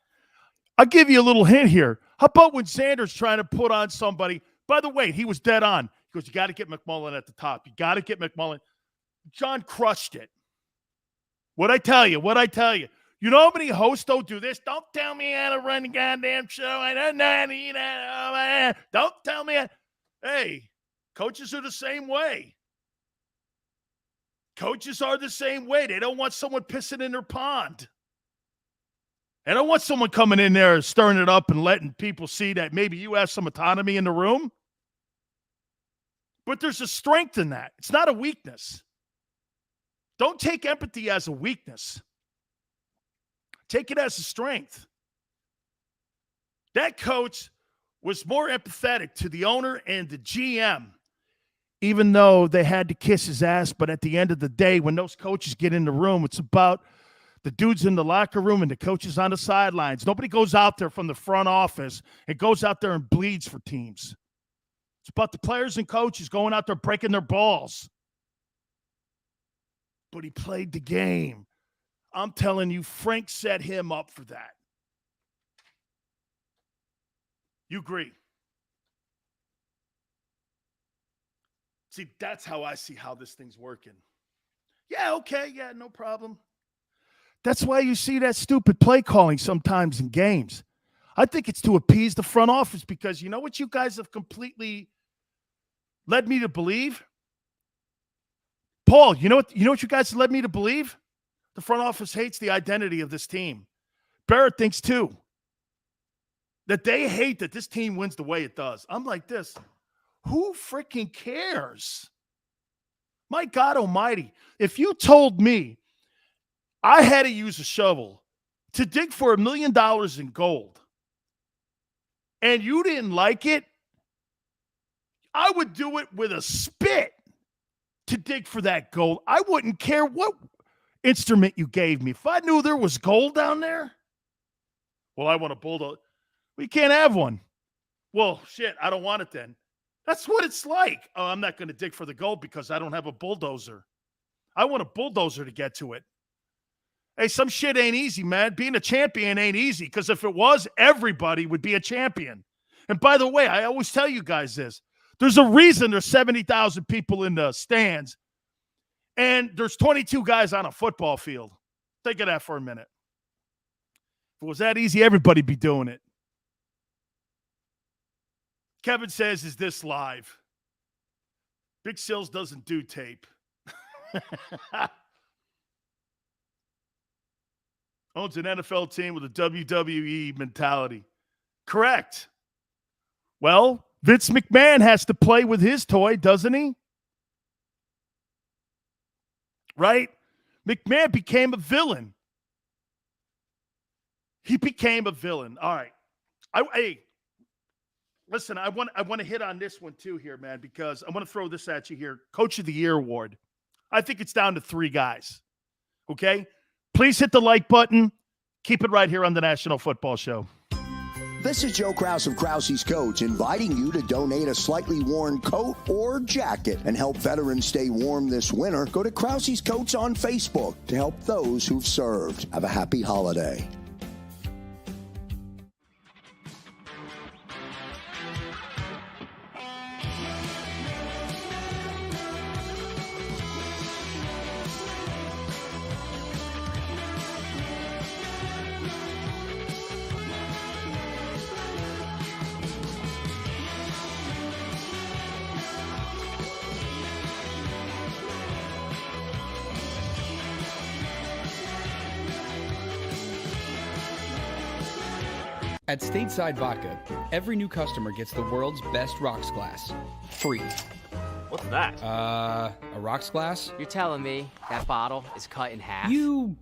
I'll give you a little hint here. How about when Sanders trying to put on somebody? By the way, he was dead on. He goes, you got to get McMullen at the top. You got to get McMullen. John crushed it. What'd I tell you? You know how many hosts don't do this? Don't tell me how to run the goddamn show. I don't know how to eat that. Don't tell me. Hey, coaches are the same way. Coaches are the same way. They don't want someone pissing in their pond. They don't want someone coming in there and stirring it up and letting people see that maybe you have some autonomy in the room. But there's a strength in that. It's not a weakness. Don't take empathy as a weakness. Take it as a strength. That coach was more empathetic to the owner and the GM. even though they had to kiss his ass. But at the end of the day, when those coaches get in the room, it's about the dudes in the locker room and the coaches on the sidelines. Nobody goes out there from the front office and goes out there and bleeds for teams. It's about the players and coaches going out there breaking their balls. But he played the game. I'm telling you, Frank set him up for that. You agree? See, that's how I see how this thing's working. Yeah, okay, yeah, no problem. That's why you see that stupid play calling sometimes in games. I think it's to appease the front office because you know what you guys have completely led me to believe? Paul, you know what you guys led me to believe? The front office hates the identity of this team. Barrett thinks too. That they hate that this team wins the way it does. I'm like this. Who freaking cares? My God almighty. If you told me I had to use a shovel to dig for $1 million in gold and you didn't like it, I would do it with a spit to dig for that gold. I wouldn't care what instrument you gave me. If I knew there was gold down there, well, I want a bulldozer. We can't have one. Well, shit, I don't want it then. That's what it's like. Oh, I'm not going to dig for the gold because I don't have a bulldozer. I want a bulldozer to get to it. Hey, some shit ain't easy, man. Being a champion ain't easy because if it was, everybody would be a champion. And by the way, I always tell you guys this. There's a reason there's 70,000 people in the stands and there's 22 guys on a football field. Think of that for a minute. If it was that easy, everybody'd be doing it. Kevin says, is this live? Big Sills doesn't do tape. Owns an NFL team with a WWE mentality. Correct. Well, Vince McMahon has to play with his toy, doesn't he? Right? McMahon became a villain. He became a villain. All right. Hey, listen, I want to hit on this one too here, man, because I want to throw this at you here. Coach of the Year award. I think it's down to 3 guys. Okay? Please hit the like button. Keep it right here on the National Football Show. This is Joe Krause of Krause's Coats, inviting you to donate a slightly worn coat or jacket and help veterans stay warm this winter. Go to Krause's Coats on Facebook to help those who've served. Have a happy holiday. At Stateside Vodka, every new customer gets the world's best rocks glass. Free. What's that? A rocks glass? You're telling me that bottle is cut in half? You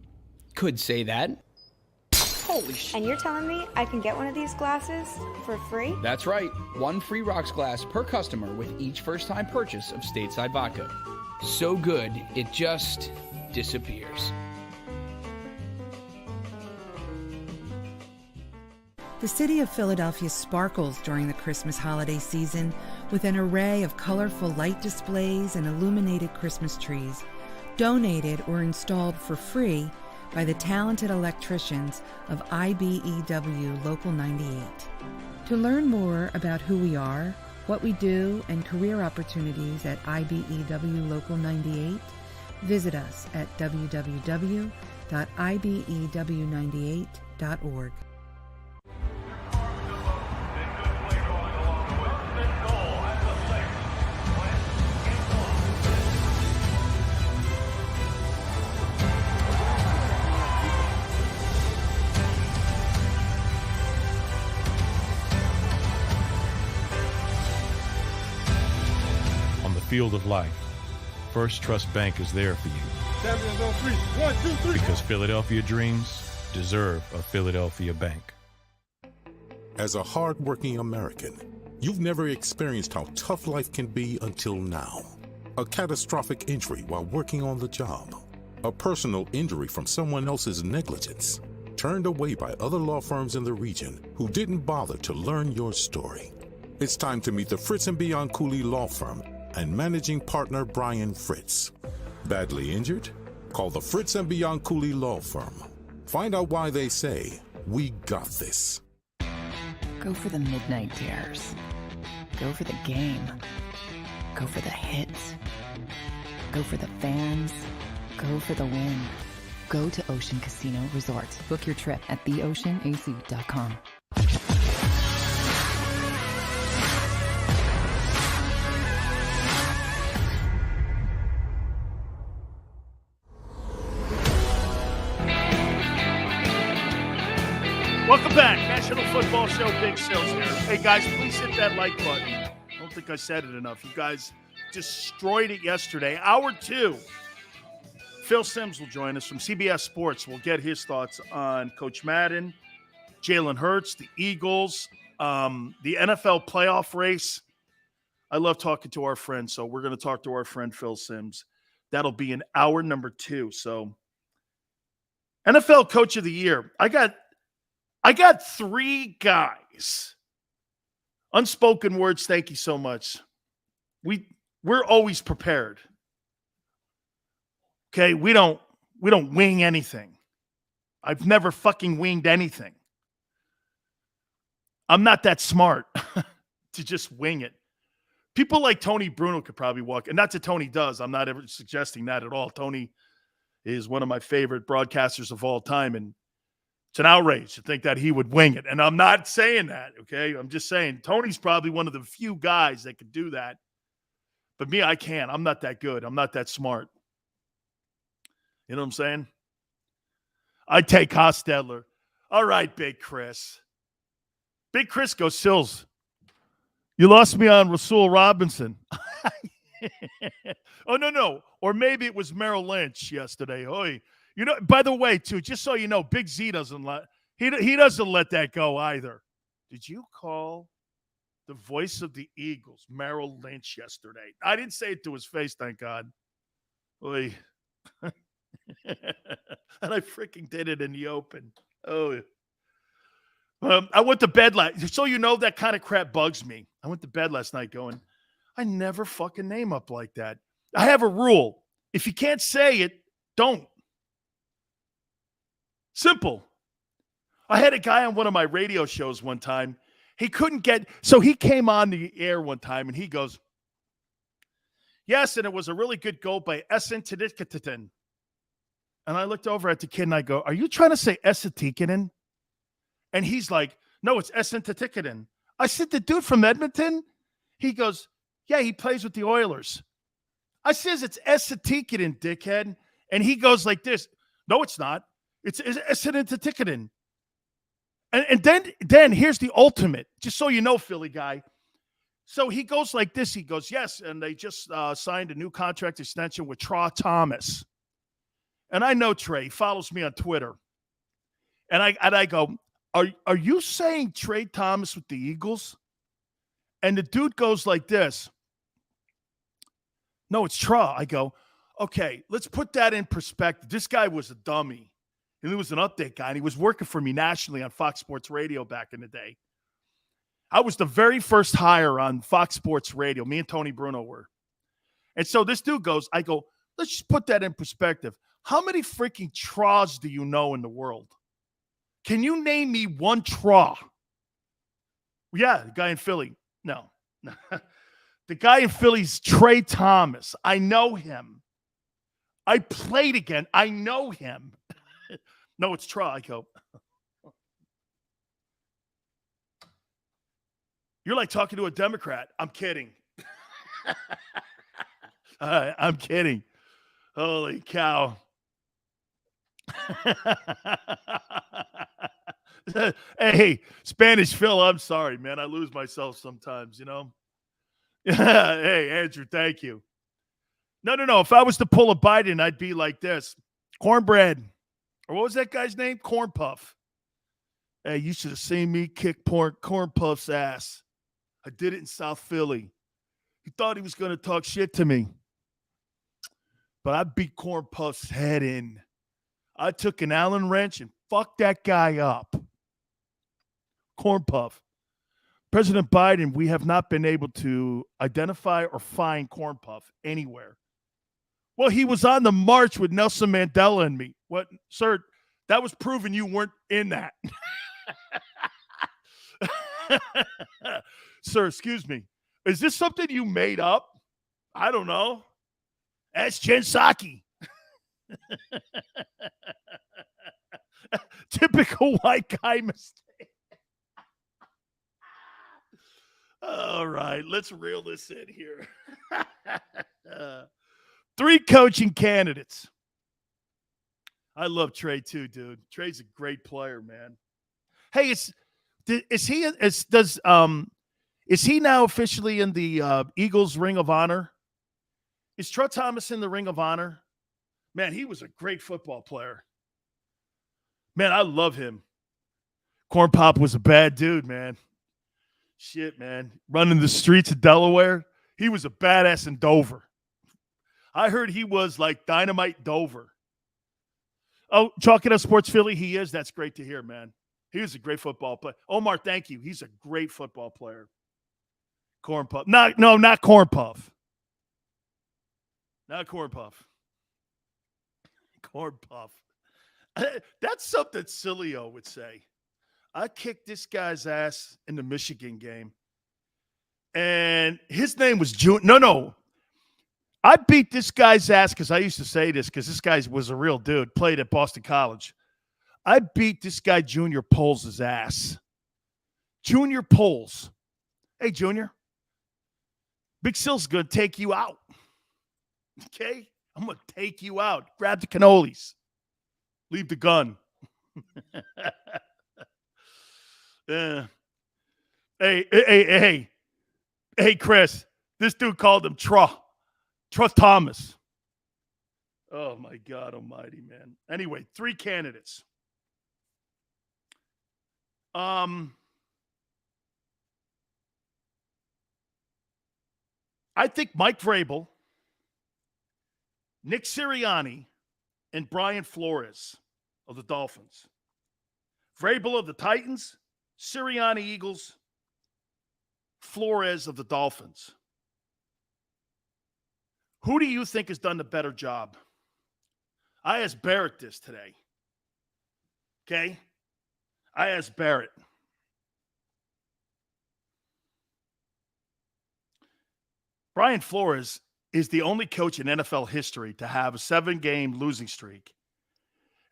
could say that. Holy shit. And you're telling me I can get one of these glasses for free? That's right. 1 free rocks glass per customer with each first-time purchase of Stateside Vodka. So good, it just disappears. The city of Philadelphia sparkles during the Christmas holiday season with an array of colorful light displays and illuminated Christmas trees, donated or installed for free by the talented electricians of IBEW Local 98. To learn more about who we are, what we do, and career opportunities at IBEW Local 98, visit us at www.ibew98.org. Field of life, First Trust Bank is there for you. Champions on 3. 1, 2, 3. Because Philadelphia dreams deserve a Philadelphia bank. As a hardworking American, You've never experienced how tough life can be until now. A catastrophic injury while working on the job. A personal injury from someone else's negligence. Turned away by other law firms in the region who didn't bother to learn your story. It's time to meet the Fritz & Bianculli Law Firm and managing partner Brian Fritz. Badly injured? Call the Fritz & Bianculli Law Firm. Find out why they say, "We got this." Go for the midnight dares. Go for the game. Go for the hits. Go for the fans. Go for the win. Go to Ocean Casino Resort. Book your trip at theoceanac.com. Welcome back. National Football Show, Big Sills here. Hey, guys, please hit that like button. I don't think I said it enough. You guys destroyed it yesterday. Hour 2. Phil Simms will join us from CBS Sports. We'll get his thoughts on Coach Madden, Jalen Hurts, the Eagles, the NFL playoff race. I love talking to our friends, so we're going to talk to our friend Phil Simms. That'll be in hour number 2. So, NFL Coach of the Year. I got 3 guys. Unspoken words, thank you so much. We're always prepared. Okay, we don't wing anything. I've never fucking winged anything. I'm not that smart to just wing it. People like Tony Bruno could probably walk, and not that Tony does. I'm not ever suggesting that at all. Tony is one of my favorite broadcasters of all time, and it's an outrage to think that he would wing it. And I'm not saying that, okay? I'm just saying Tony's probably one of the few guys that could do that. But me, I can't. I'm not that good. I'm not that smart. You know what I'm saying? I take Hostetler. All right, Big Chris. Big Chris goes, Sills, you lost me on Rasul Robinson. Oh, no. Or maybe it was Merrill Lynch yesterday. Oy. You know, by the way, too, just so you know, Big Z doesn't let he doesn't let that go either. Did you call the voice of the Eagles Merrill Lynch yesterday? I didn't say it to his face, thank God. Oy. And I freaking did it in the open. Oh, I went to bed so you know that kind of crap bugs me. I went to bed last night going, I never fucking name up like that. I have a rule. If you can't say it, don't. Simple. I had a guy on one of my radio shows one time. He couldn't so he came on the air one time and he goes, yes, and it was a really good goal by Essen Tadikatatin. And I looked over at the kid and I go, are you trying to say Esatikinen? And he's like, no, it's Essen Tadikatatin. I said, the dude from Edmonton? He goes, yeah, he plays with the Oilers. I says, it's Esatikinen, dickhead. And he goes like this. No, it's not. It's Essen Tadikatatin. And then here's the ultimate, just so you know, Philly guy. So he goes like this. He goes, yes, and they just signed a new contract extension with Tra Thomas. And I know Trey. He follows me on Twitter. And I go, are you saying Trey Thomas with the Eagles? And the dude goes like this. No, it's Tra. I go, okay, let's put that in perspective. This guy was a dummy. And he was an update guy, and he was working for me nationally on Fox Sports Radio back in the day. I was the very first hire on Fox Sports Radio. Me and Tony Bruno were. And so this dude goes, I go, let's just put that in perspective. How many freaking Tras do you know in the world? Can you name me one Tra? Yeah, the guy in Philly. No. The guy in Philly's Trey Thomas. I know him. I played again. I know him. No, it's Tra. I go, you're like talking to a Democrat. I'm kidding. I'm kidding. Holy cow. Hey, Spanish Phil, I'm sorry, man. I lose myself sometimes, you know. Hey, Andrew, thank you. No. If I was to pull a Biden, I'd be like this. Cornbread. Or what was that guy's name? Corn Puff. Hey, you should have seen me kick Corn Puff's ass. I did it in South Philly. He thought he was going to talk shit to me. But I beat Corn Puff's head in. I took an Allen wrench and fucked that guy up. Corn Puff. President Biden, we have not been able to identify or find Corn Puff anywhere. Well, he was on the march with Nelson Mandela and me. What, sir? That was proven you weren't in that. Sir, excuse me. Is this something you made up? I don't know. Ask Jen Psaki. Typical white guy mistake. All right, let's reel this in here. 3 coaching candidates. I love Trey too, dude. Trey's a great player, man. Hey, is he now officially in the Eagles Ring of Honor? Is Troy Thomas in the Ring of Honor? Man, he was a great football player. Man, I love him. Corn Pop was a bad dude, man. Shit, man. Running the streets of Delaware. He was a badass in Dover. I heard he was like Dynamite Dover. Oh, Chalking Up Sports Philly, he is. That's great to hear, man. He was a great football player. Omar, thank you. He's a great football player. Corn Puff. Not Corn Puff. Not Corn Puff. Corn Puff. That's something Sileo would say. I kicked this guy's ass in the Michigan game. And his name was June. No. I beat this guy's ass because I used to say this because this guy was a real dude, played at Boston College. I beat this guy, Junior Poles' ass. Junior Poles. Hey, Junior. Big Sil's going to take you out. Okay? I'm going to take you out. Grab the cannolis. Leave the gun. Hey, Chris. This dude called him Truth Thomas. Oh, my God almighty, man. Anyway, 3 candidates. I think Mike Vrabel, Nick Sirianni, and Brian Flores of the Dolphins. Vrabel of the Titans, Sirianni Eagles, Flores of the Dolphins. Who do you think has done the better job? I asked Barrett this today. Okay? I asked Barrett. Brian Flores is the only coach in NFL history to have a 7-game losing streak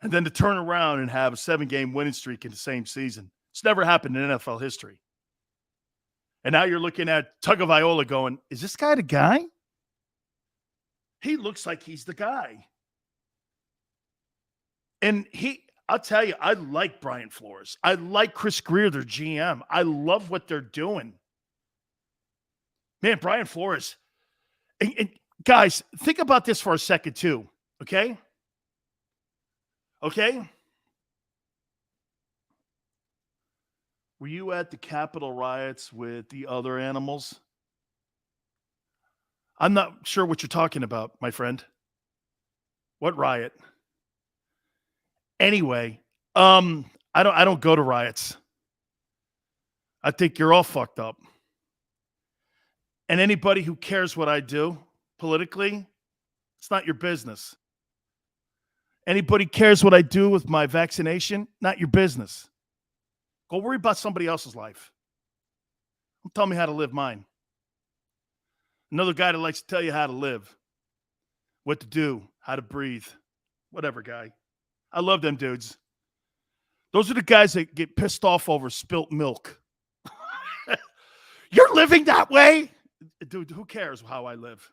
and then to turn around and have a 7-game winning streak in the same season. It's never happened in NFL history. And now you're looking at Tagovailoa going, is this guy the guy? He looks like he's the guy. And I'll tell you, I like Brian Flores. I like Chris Greer, their GM. I love what they're doing. Man, Brian Flores. And guys, think about this for a second too, okay? Okay? Were you at the Capitol riots with the other animals? I'm not sure what you're talking about, my friend. What riot? Anyway, I don't go to riots. I think you're all fucked up. And anybody who cares what I do politically, it's not your business. Anybody cares what I do with my vaccination, not your business. Go worry about somebody else's life. Don't tell me how to live mine. Another guy that likes to tell you how to live, what to do, how to breathe, whatever guy. I love them dudes. Those are the guys that get pissed off over spilt milk. You're living that way? Dude, who cares how I live?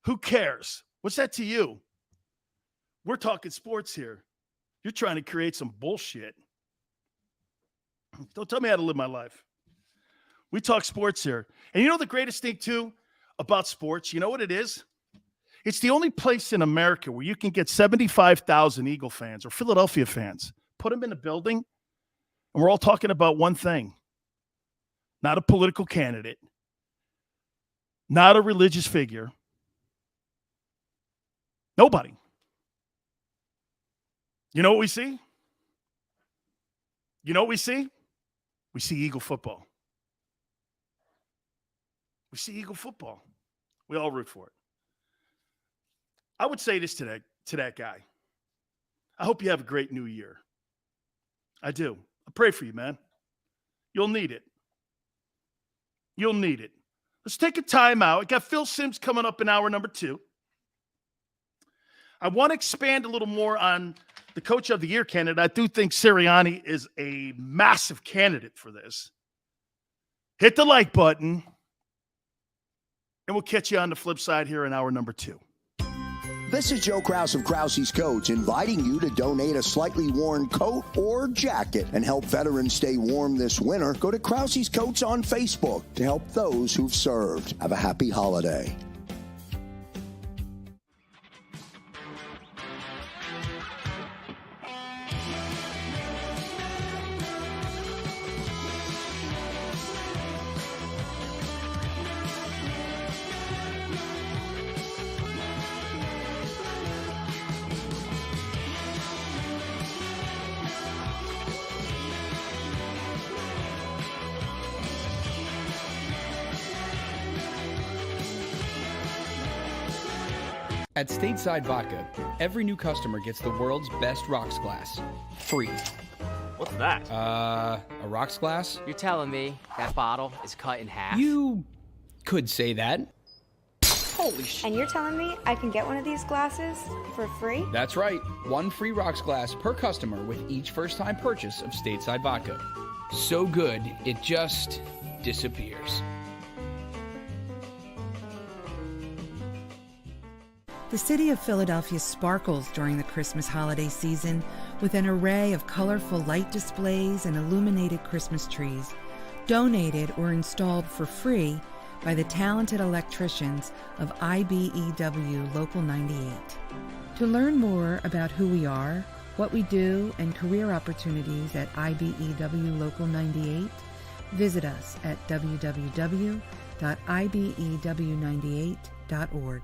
Who cares? What's that to you? We're talking sports here. You're trying to create some bullshit. Don't tell me how to live my life. We talk sports here. And you know the greatest thing, too, about sports? You know what it is? It's the only place in America where you can get 75,000 Eagle fans or Philadelphia fans. Put them in a building, and we're all talking about one thing. not a political candidate, not a religious figure. Nobody. You know what we see? You know what we see? We see Eagle football. We see Eagle football. We all root for it. I would say this to that guy. I hope you have a great new year. I do. I pray for you, man. You'll need it. You'll need it. Let's take a time out. I got Phil Simms coming up in hour number 2. I want to expand a little more on the Coach of the Year candidate. I do think Sirianni is a massive candidate for this. Hit the like button, and we'll catch you on the flip side here in hour number 2. This is Joe Krause of Krause's Coats, inviting you to donate a slightly worn coat or jacket and help veterans stay warm this winter. Go to Krause's Coats on Facebook to help those who've served. Have a happy holiday. At Stateside Vodka, every new customer gets the world's best rocks glass. Free. What's that? A rocks glass? You're telling me that bottle is cut in half? You could say that. Holy shit. And you're telling me I can get one of these glasses for free? That's right. 1 free rocks glass per customer with each first-time purchase of Stateside Vodka. So good, it just disappears. The city of Philadelphia sparkles during the Christmas holiday season with an array of colorful light displays and illuminated Christmas trees, donated or installed for free by the talented electricians of IBEW Local 98. To learn more about who we are, what we do, and career opportunities at IBEW Local 98, visit us at www.ibew98.org.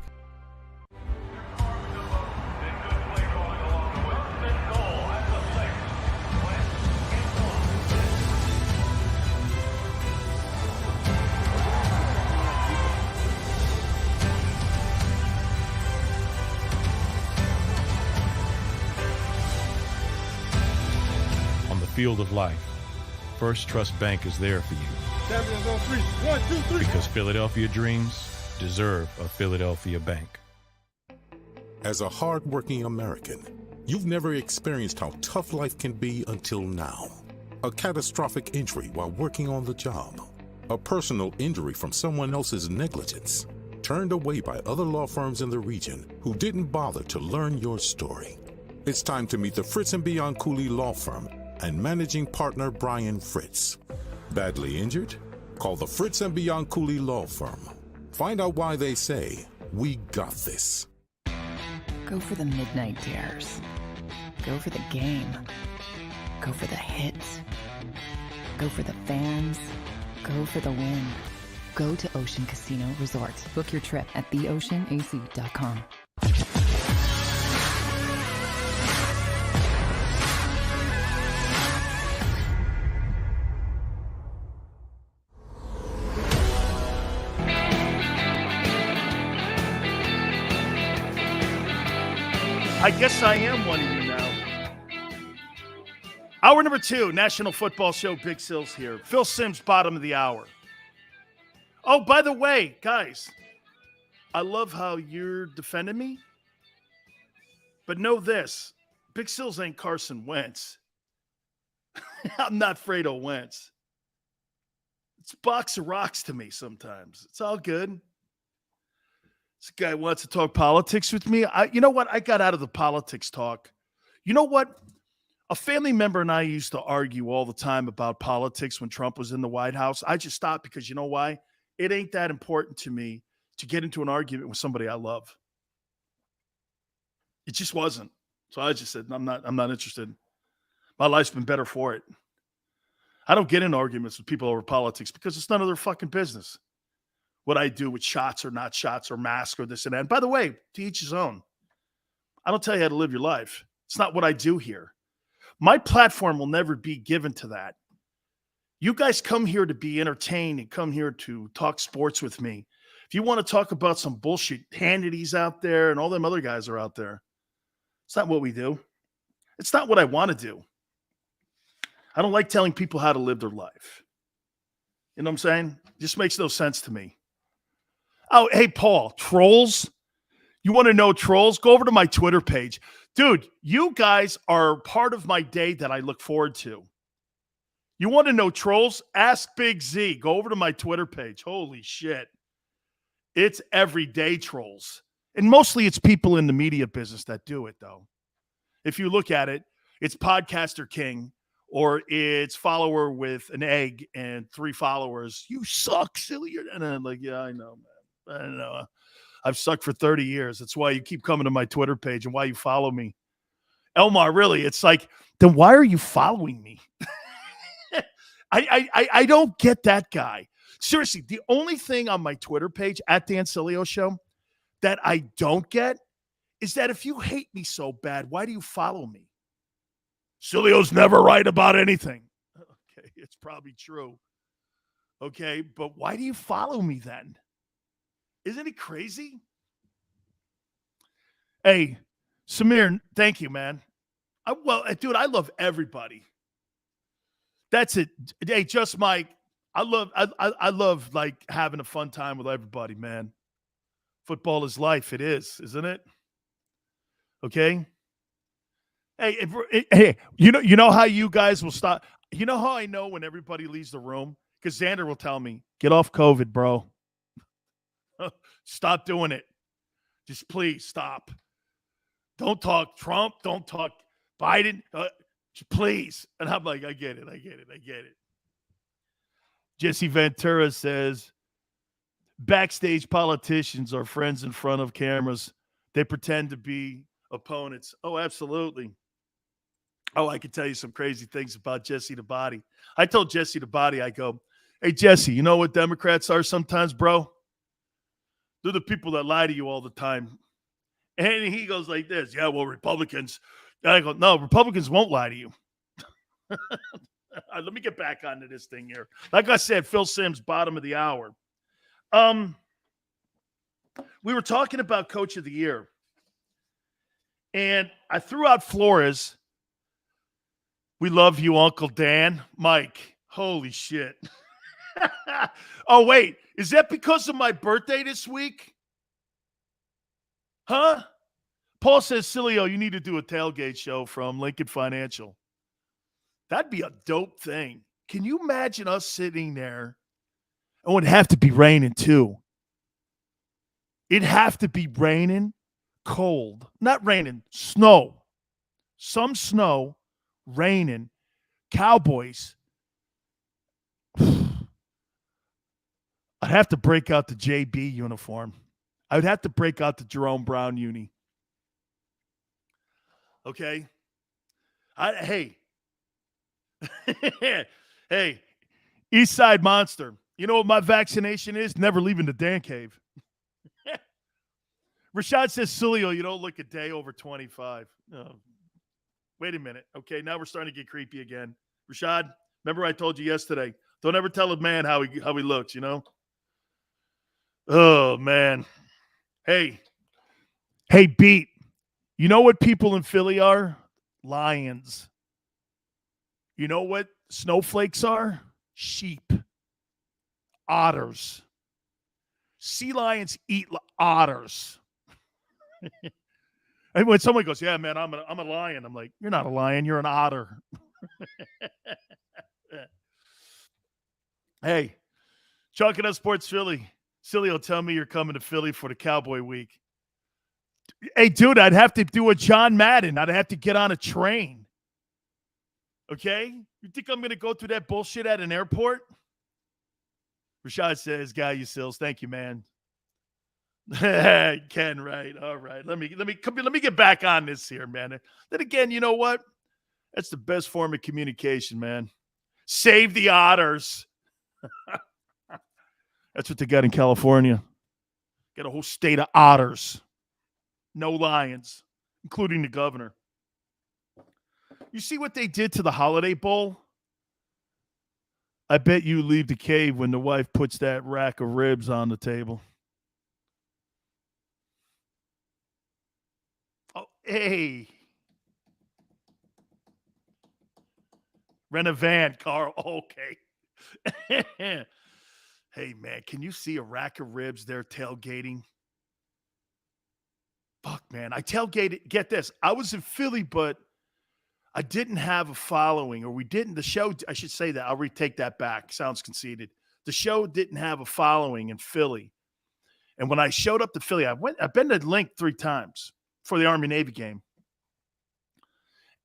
Field of life, First Trust Bank is there for you. Champions on 3. 1, 2, 3. Because Philadelphia dreams deserve a Philadelphia bank. As a hardworking American, you've never experienced how tough life can be until now. A catastrophic injury while working on the job. A personal injury from someone else's negligence. Turned away by other law firms in the region who didn't bother to learn your story. It's time to meet the Fritz & Bianculli Law Firm and managing partner Brian Fritz. Badly injured? Call the Fritz & Bianculli Law Firm. Find out why they say, "We got this." Go for the midnight dares. Go for the game. Go for the hits. Go for the fans. Go for the win. Go to Ocean Casino Resort. Book your trip at theoceanac.com. I guess I am one of you now. Hour number 2, National Football Show, Big Sills here. Phil Simms, bottom of the hour. Oh, by the way, guys, I love how you're defending me. But know this, Big Sills ain't Carson Wentz. I'm not Fredo Wentz. It's a box of rocks to me sometimes. It's all good. This guy wants to talk politics with me. You know what? I got out of the politics talk. You know what? A family member and I used to argue all the time about politics when Trump was in the White House. I just stopped because you know why? It ain't that important to me to get into an argument with somebody I love. It just wasn't. So I just said, I'm not interested. My life's been better for it. I don't get in arguments with people over politics because it's none of their fucking business what I do with shots or not shots or masks or this and that. And by the way, to each his own. I don't tell you how to live your life. It's not what I do here. My platform will never be given to that. You guys come here to be entertained and come here to talk sports with me. If you want to talk about some bullshit, Hannity's out there and all them other guys are out there. It's not what we do. It's not what I want to do. I don't like telling people how to live their life. You know what I'm saying? It just makes no sense to me. Oh, hey, Paul, trolls? You want to know trolls? Go over to my Twitter page. Dude, you guys are part of my day that I look forward to. You want to know trolls? Ask Big Z. Go over to my Twitter page. Holy shit. It's everyday trolls. And mostly it's people in the media business that do it, though. If you look at it, it's Podcaster King or it's follower with an egg and 3 followers. You suck, silly. And I'm like, yeah, I know, man. I know. I've sucked for 30 years. That's why you keep coming to my Twitter page and why you follow me. Elmar, really, it's like, then why are you following me? I don't get that guy. Seriously, the only thing on my Twitter page at Dan Sileo Show that I don't get is that if you hate me so bad, why do you follow me? Sileo's never right about anything. Okay, it's probably true. Okay, but why do you follow me then? Isn't he crazy? Hey, Samir, thank you, man. Dude, I love everybody. That's it. Hey, just Mike. I love like having a fun time with everybody, man. Football is life. It is, isn't it? Okay. Hey, you know how you guys will stop. You know how I know when everybody leaves the room? Because Xander will tell me, get off COVID, bro. Stop doing it. Just please stop. Don't talk Trump. Don't talk Biden. Please. And I'm like, I get it. Jesse Ventura says, backstage politicians are friends in front of cameras. They pretend to be opponents. Oh, absolutely. Oh, I can tell you some crazy things about Jesse the Body. I told Jesse the Body, I go, hey, Jesse, you know what Democrats are sometimes, bro? They're the people that lie to you all the time. And he goes like this. Yeah, well, Republicans. And I go, no, Republicans won't lie to you. Let me get back onto this thing here. Like I said, Phil Simms, bottom of the hour. We were talking about Coach of the Year. And I threw out Flores. We love you, Uncle Dan. Mike, holy shit. Oh, wait. Is that because of my birthday this week? Huh? Paul says, Sileo, you need to do a tailgate show from Lincoln Financial. That'd be a dope thing. Can you imagine us sitting there? It would have to be raining, too. It'd have to be raining, cold. Not raining, snow. Some snow, raining, Cowboys. I'd have to break out the JB uniform. I would have to break out the Jerome Brown uni. Okay? Hey, East Side Monster. You know what my vaccination is? Never leaving the Dan Cave. Rashad says, Sileo, you don't look a day over 25. Oh. Wait a minute. Okay, now we're starting to get creepy again. Rashad, remember I told you yesterday, don't ever tell a man how he looks, you know? Oh, man. Hey, Beat, you know what people in Philly are? Lions. You know what snowflakes are? Sheep. Otters. Sea lions eat otters. And when someone goes, yeah, man, I'm a lion. I'm like, you're not a lion. You're an otter. Hey, Chalking Up Sports Philly. Sileo, tell me you're coming to Philly for the Cowboy Week. Hey, dude, I'd have to do a John Madden. I'd have to get on a train. Okay? You think I'm going to go through that bullshit at an airport? Rashad says, guy, you Sills. Thank you, man. Ken, right. All right. Let me get back on this here, man. Then again, you know what? That's the best form of communication, man. Save the otters. That's what they got in California. Got a whole state of otters. No lions, including the governor. You see what they did to the Holiday Bowl? I bet you leave the cave when the wife puts that rack of ribs on the table. Oh, hey. Rent a van, Carl. Okay. Hey, man, can you see a rack of ribs there tailgating? Fuck, man. I tailgated. Get this. I was in Philly, but I didn't have a following, or we didn't. The show, I should say that. I'll retake that back. Sounds conceited. The show didn't have a following in Philly. And when I showed up to Philly, I've been to Link 3 times for the Army-Navy game.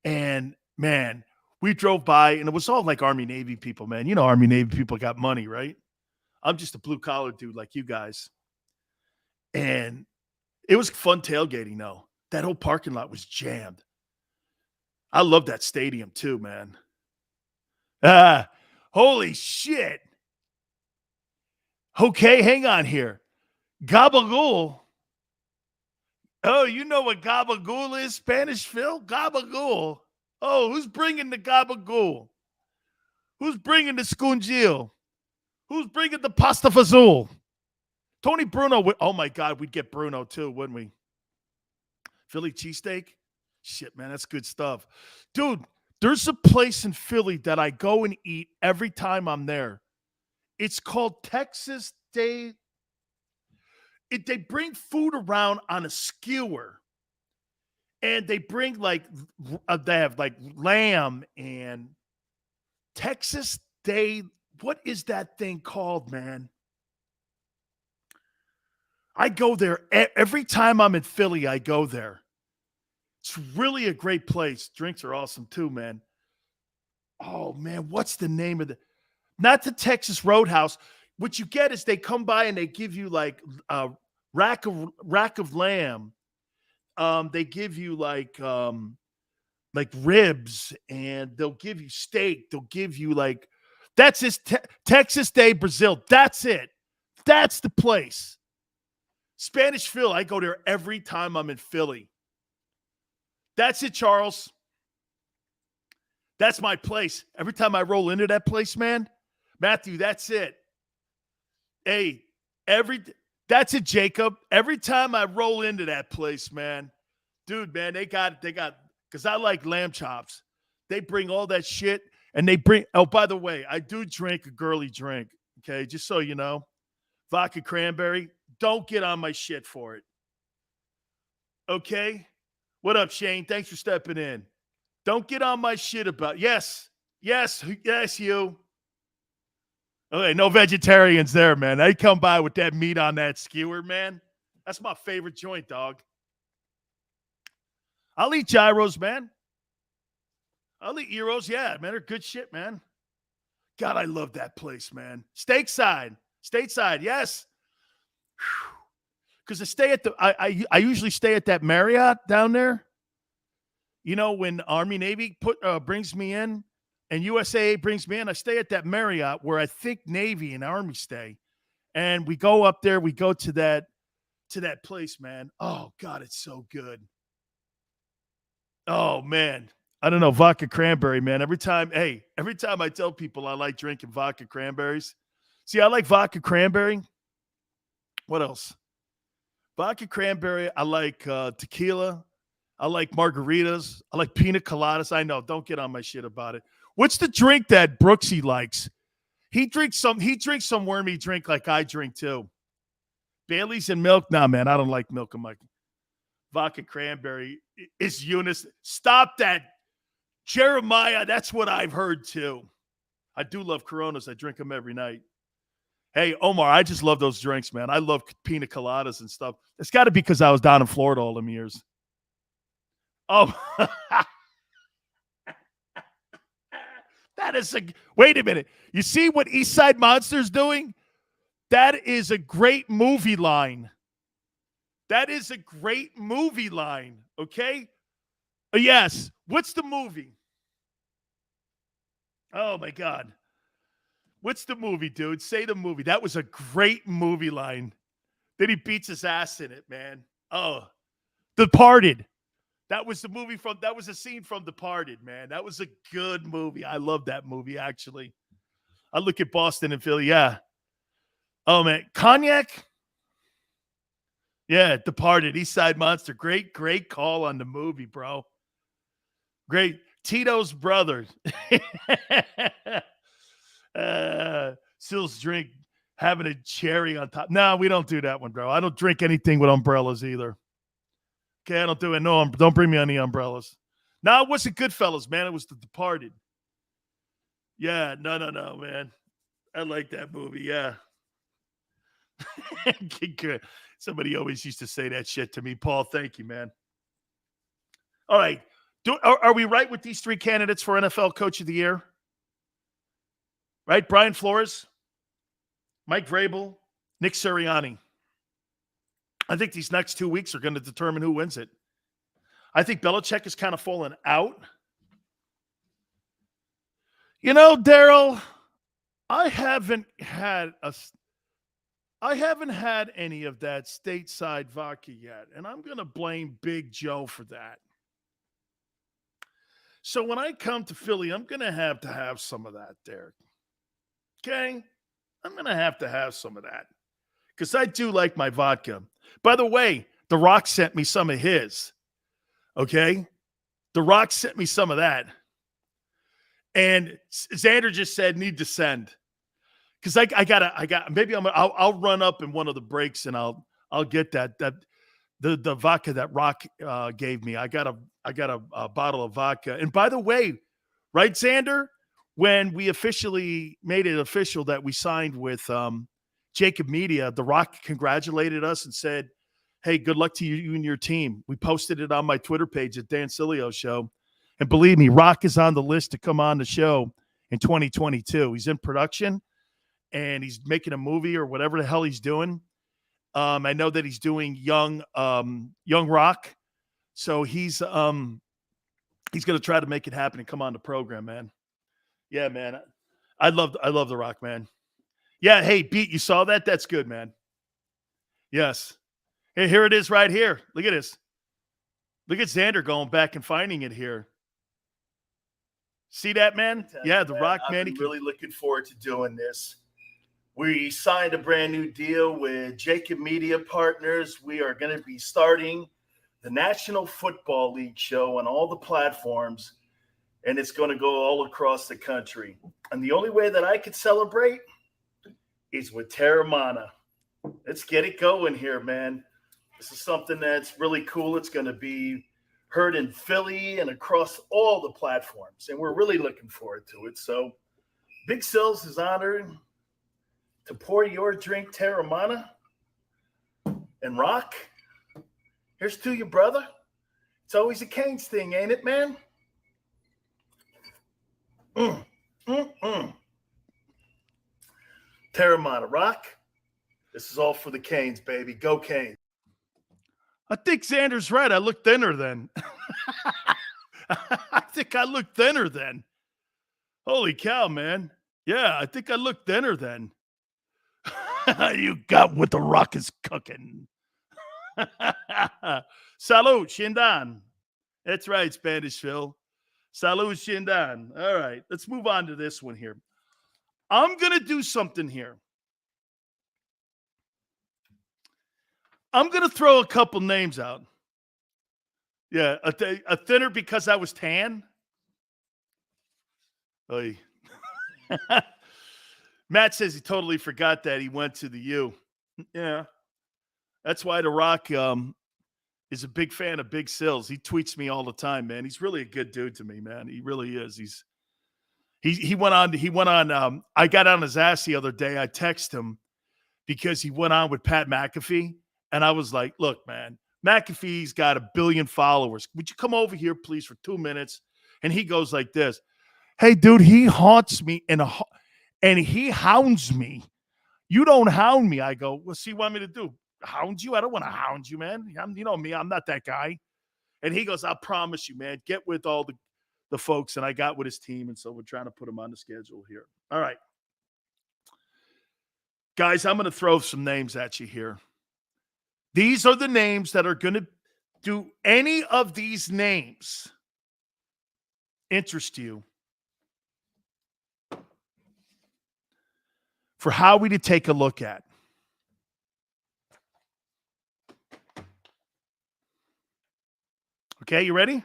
And, man, we drove by, and it was all like Army-Navy people, man. You know Army-Navy people got money, right? I'm just a blue-collar dude like you guys. And it was fun tailgating, though. That whole parking lot was jammed. I love that stadium, too, man. Holy shit. Okay, hang on here. Gabagool. Oh, you know what gabagool is, Spanish, Phil? Gabagool. Oh, who's bringing the gabagool? Who's bringing the scungil? Who's bringing the pasta fazool? Tony Bruno. Oh, my God. We'd get Bruno, too, wouldn't we? Philly cheesesteak? Shit, man. That's good stuff. Dude, there's a place in Philly that I go and eat every time I'm there. It's called Texas Day. They bring food around on a skewer. And they bring, they have, lamb and Texas Day. What is that thing called, man? I go there every time I'm in Philly. I go there. It's really a great place. Drinks are awesome too, man. Oh man, what's the name of not the Texas Roadhouse. What you get is they come by and they give you like a rack of lamb. They give you like ribs, and they'll give you steak. They'll give you that's his Texas Day Brazil. That's it. That's the place. Spanish Phil. I go there every time I'm in Philly. That's it, Charles. That's my place. Every time I roll into that place, man, Matthew, that's it. Hey, that's it, Jacob. Every time I roll into that place, man, dude, man, they got, because I like lamb chops. They bring all that shit, and they bring, oh, by the way, I do drink a girly drink, okay, just so you know. Vodka cranberry. Don't get on my shit for it. Okay? What up, Shane? Thanks for stepping in. Don't get on my shit about, yes, you. Okay, no vegetarians there, man. They come by with that meat on that skewer, man. That's my favorite joint, dog. I'll eat gyros, man. I'll eat gyros, yeah, man. They're good shit, man. God, I love that place, man. Stateside, yes. Because I usually stay at that Marriott down there. You know, when Army Navy brings me in and USAA brings me in, I stay at that Marriott where I think Navy and Army stay. And we go up there, we go to that place, man. Oh God, it's so good. Oh man. I don't know, vodka cranberry, man. Every time I tell people I like drinking vodka cranberries. See, I like vodka cranberry. What else? Vodka cranberry. I like tequila. I like margaritas. I like pina coladas. I know. Don't get on my shit about it. What's the drink that Brooksy likes? He drinks some wormy drink like I drink too. Bailey's and milk. Nah, man, I don't like milk in my vodka cranberry. It's Eunice. Stop that. Jeremiah, that's what I've heard too. I do love Coronas. I drink them every night. Hey, Omar, I just love those drinks, man. I love pina coladas and stuff. It's got to be because I was down in Florida all them years. Oh, wait a minute. You see what East Side Monster's doing? That is a great movie line. Okay? Yes. What's the movie? Oh, my God. What's the movie, dude? Say the movie. That was a great movie line. Then he beats his ass in it, man. Oh, Departed. That was a scene from Departed, man. That was a good movie. I love that movie, actually. I look at Boston and Philly, yeah. Oh, man. Cognac? Yeah, Departed. East Side Monster. Great call on the movie, bro. Great. Tito's brother. Sills drink, having a cherry on top. No, we don't do that one, bro. I don't drink anything with umbrellas either. Okay, I don't do it. No, don't bring me any umbrellas. No, it wasn't Goodfellas, man. It was The Departed. Yeah, no, man. I like that movie, yeah. Good. Somebody always used to say that shit to me. Paul, thank you, man. All right. Are we right with these three candidates for NFL Coach of the Year? Right? Brian Flores, Mike Vrabel, Nick Sirianni. I think these next 2 weeks are going to determine who wins it. I think Belichick has kind of fallen out. You know, Daryl, I haven't had any of that stateside vodka yet, and I'm going to blame Big Joe for that. So when I come to Philly, I'm going to have some of that there. Okay? I'm going to have some of that because I do like my vodka. By the way, The Rock sent me some of his. Okay? The Rock sent me some of that. And Xander just said, need to send. Because I'll run up in one of the breaks and I'll get the vodka that Rock gave me. I got a bottle of vodka. And by the way, right, Xander, when we officially made it official that we signed with JAKIB Media, The Rock congratulated us and said, hey, good luck to you and your team. We posted it on my Twitter page at Dan Sileo Show. And believe me, Rock is on the list to come on the show in 2022. He's in production and he's making a movie or whatever the hell he's doing. I know that he's doing Young Rock. So he's going to try to make it happen and come on the program, man. Yeah, man. I love The Rock, man. Yeah, hey, Pete, you saw that? That's good, man. Yes. Hey, here it is right here. Look at this. Look at Xander going back and finding it here. See that, man? Yeah, The Rock, man. I'm really looking forward to doing this. We signed a brand new deal with JAKIB Media Partners. We are going to be starting the National Football League show on all the platforms, and it's going to go all across the country. And the only way that I could celebrate is with Terramana. Let's get it going here, man. This is something that's really cool. It's going to be heard in Philly and across all the platforms, and we're really looking forward to it. So Big Sills is honored to pour your drink, Terramana. And Rock, here's to you, brother. It's always a Canes thing, ain't it, man? Terramana, Rock, this is all for the Canes, baby. Go Canes. I think Xander's right. I look thinner then. I think I look thinner then. Holy cow, man. Yeah, I think I look thinner then. You got what The Rock is cooking. Salud, Shindan. That's right, Spanish Phil. Salud, Shindan. All right, let's move on to this one here. I'm going to do something here. I'm going to throw a couple names out. Yeah, a thinner because I was tan. Oy. Matt says he totally forgot that he went to the U. Yeah. That's why The Rock is a big fan of Big Sills. He tweets me all the time, man. He's really a good dude to me, man. He really is. He went on I got on his ass the other day. I texted him because he went on with Pat McAfee. And I was like, look, man, McAfee's got 1 billion followers. Would you come over here, please, for 2 minutes? And he goes like this. Hey, dude, he haunts me and he hounds me. You don't hound me. I go, what's he want me to do? Hound you? I don't want to hound you, man. You know me. I'm not that guy. And he goes, I promise you, man, get with all the folks, and I got with his team, and so we're trying to put him on the schedule here. All right. Guys, I'm going to throw some names at you here. These are the names that are going to do any of these names interest you for Howie to take a look at. Okay, you ready?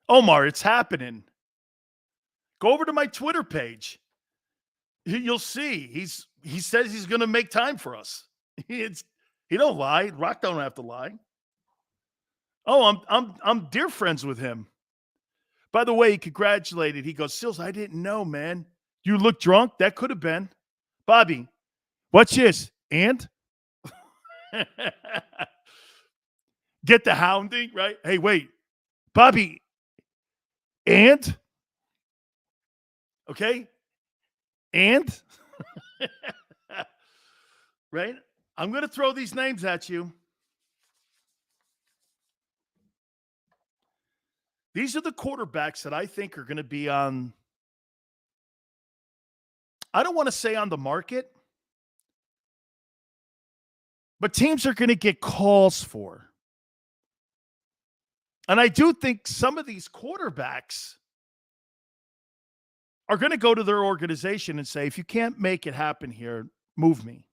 Omar, it's happening. Go over to my Twitter page. You'll see. He says he's going to make time for us. He don't lie. Rock don't have to lie. Oh, I'm dear friends with him. By the way, he congratulated. He goes, Sills, I didn't know, man. You look drunk? That could have been. Bobby, what's this? And? Get the hounding, right? Hey, wait. Bobby, and? Okay? And? Right? I'm going to throw these names at you. These are the quarterbacks that I think are going to be on, I don't want to say on the market, but teams are going to get calls for. And I do think some of these quarterbacks are going to go to their organization and say, if you can't make it happen here, move me.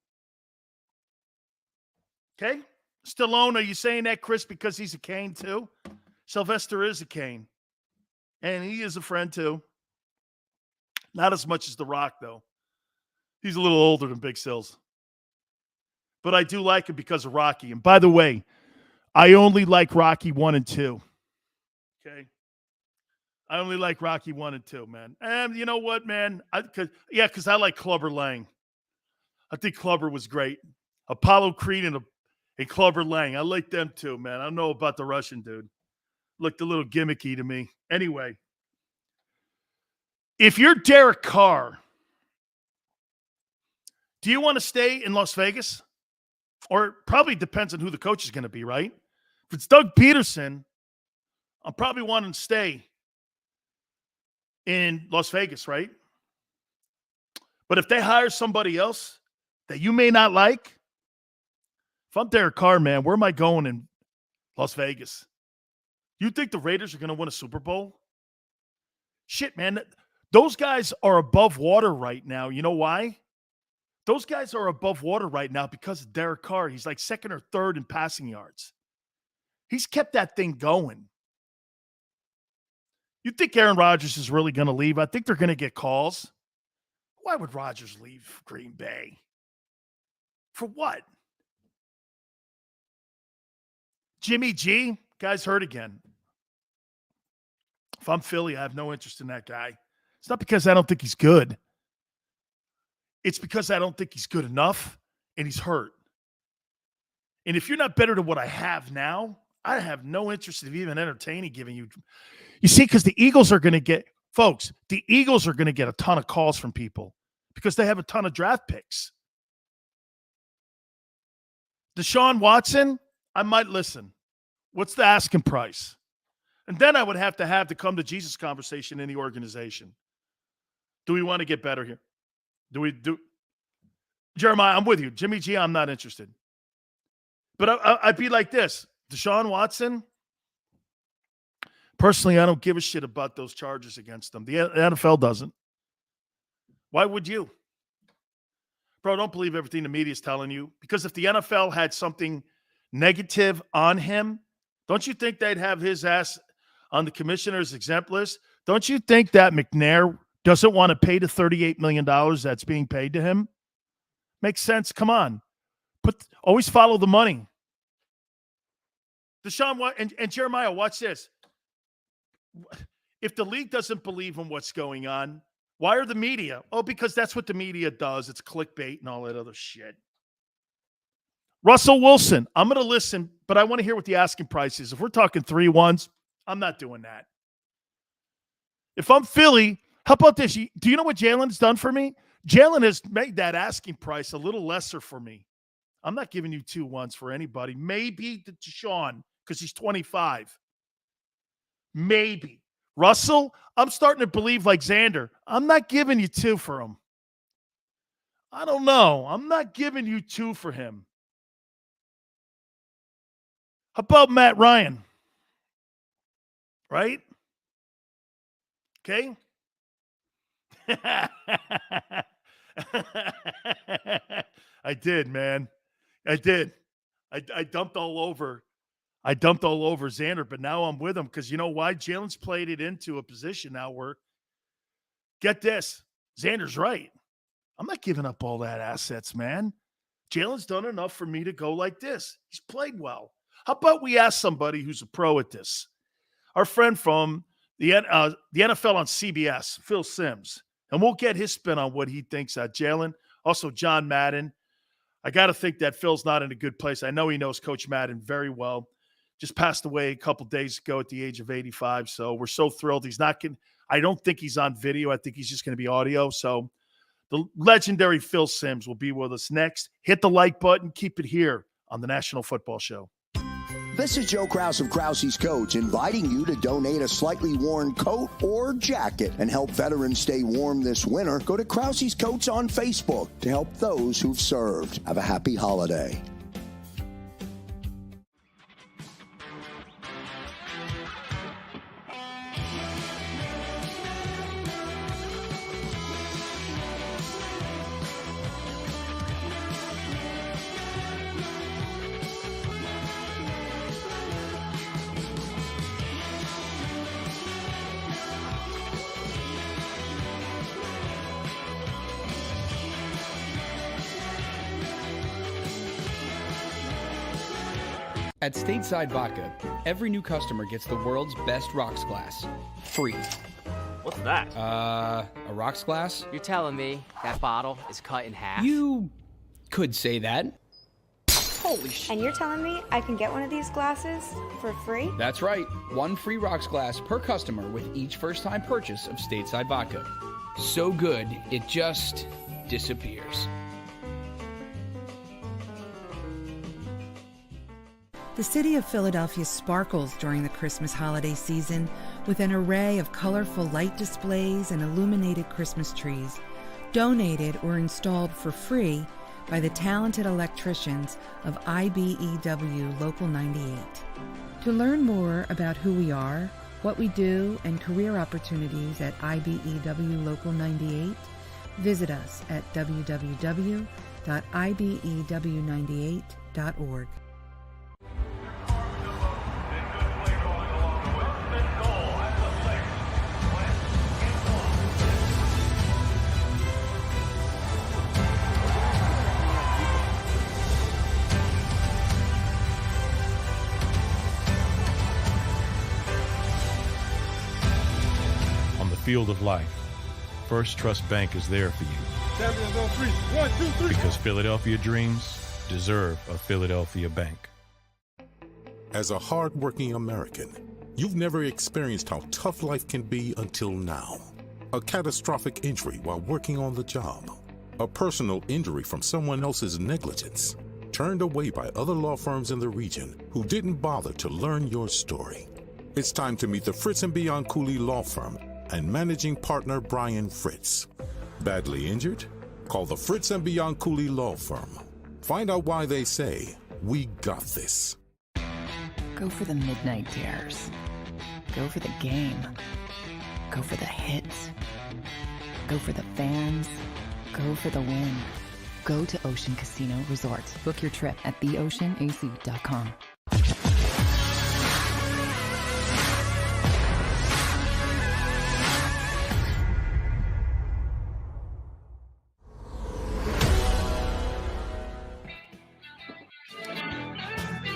Okay? Stallone, are you saying that, Chris, because he's a Cane too? Sylvester is a Cane. And he is a friend too. Not as much as The Rock, though. He's a little older than Big Sills. But I do like him because of Rocky. And by the way, I only like Rocky 1 and 2. Okay? I only like Rocky 1 and 2, man. And you know what, man? Because I like Clubber Lang. I think Clubber was great. Apollo Creed and Clubber Lang. I like them too, man. I don't know about the Russian dude. Looked a little gimmicky to me. Anyway, if you're Derek Carr, do you want to stay in Las Vegas? Or it probably depends on who the coach is going to be, right? If it's Doug Peterson, I'll probably want him to stay in Las Vegas, right? But if they hire somebody else that you may not like, if I'm Derek Carr, man, where am I going in Las Vegas? You think the Raiders are going to win a Super Bowl? Shit, man. Those guys are above water right now. You know why? Those guys are above water right now because of Derek Carr. He's like second or third in passing yards. He's kept that thing going. You think Aaron Rodgers is really going to leave? I think they're going to get calls. Why would Rodgers leave Green Bay? For what? Jimmy G, guy's hurt again. If I'm Philly, I have no interest in that guy. It's not because I don't think he's good. It's because I don't think he's good enough, and he's hurt. And if you're not better than what I have now, I have no interest in even entertaining giving you. You see, because the Eagles are going to get, folks, the Eagles are going to get a ton of calls from people because they have a ton of draft picks. Deshaun Watson, I might listen. What's the asking price? And then I would have the come to Jesus conversation in the organization. Do we want to get better here? Jeremiah, I'm with you. Jimmy G, I'm not interested. But I'd be like this. Deshaun Watson, personally, I don't give a shit about those charges against them. The NFL doesn't. Why would you? Bro, don't believe everything the media is telling you. Because if the NFL had something negative on him, don't you think they'd have his ass on the commissioner's exempt list? Don't you think that McNair doesn't want to pay the $38 million that's being paid to him? Makes sense. Come on. Always follow the money. Deshaun and Jeremiah, watch this. If the league doesn't believe in what's going on, why are the media? Oh, because that's what the media does. It's clickbait and all that other shit. Russell Wilson, I'm going to listen, but I want to hear what the asking price is. If we're talking 3-1s, I'm not doing that. If I'm Philly, how about this? Do you know what Jalen's done for me? Jalen has made that asking price a little lesser for me. I'm not giving you 2-1s for anybody. Maybe Deshaun, because he's 25. Maybe. Russell, I'm starting to believe like Xander. I'm not giving you 2 for him. I don't know. I'm not giving you 2 for him. How about Matt Ryan? Right? Okay. I did, man. I did. I dumped all over. I dumped all over Xander, but now I'm with him because you know why? Jalen's played it into a position now where, get this, Xander's right. I'm not giving up all that assets, man. Jalen's done enough for me to go like this. He's played well. How about we ask somebody who's a pro at this? Our friend from the NFL on CBS, Phil Simms, and we'll get his spin on what he thinks at Jalen. Also, John Madden. I got to think that Phil's not in a good place. I know he knows Coach Madden very well. Just passed away a couple days ago at the age of 85. So we're so thrilled. He's not going. I don't think he's on video. I think he's just going to be audio. So the legendary Phil Simms will be with us next. Hit the like button. Keep it here on the National Football Show. This is Joe Krause of Krause's Coats, inviting you to donate a slightly worn coat or jacket and help veterans stay warm this winter. Go to Krause's Coats on Facebook to help those who've served. Have a happy holiday. At Stateside Vodka, every new customer gets the world's best rocks glass. Free. What's that? A rocks glass? You're telling me that bottle is cut in half? You could say that. Holy shit. And you're telling me I can get one of these glasses for free? That's right. 1 free rocks glass per customer with each first-time purchase of Stateside Vodka. So good, it just disappears. The city of Philadelphia sparkles during the Christmas holiday season with an array of colorful light displays and illuminated Christmas trees, donated or installed for free by the talented electricians of IBEW Local 98. To learn more about who we are, what we do, and career opportunities at IBEW Local 98, visit us at www.ibew98.org. Field of life, First Trust Bank is there for you. Champions on 3. 1, 2, 3. Because Philadelphia dreams deserve a Philadelphia bank. As a hard-working American, you've never experienced how tough life can be until now. A catastrophic injury while working on the job. A personal injury from someone else's negligence. Turned away by other law firms in the region who didn't bother to learn your story. It's time to meet the Fritz & Bianculli Law Firm and managing partner Brian Fritz. Badly injured? Call the Fritz & Bianculli Law Firm. Find out why they say, we got this. Go for the midnight dares. Go for the game. Go for the hits. Go for the fans. Go for the win. Go to Ocean Casino Resort. Book your trip at theoceanac.com.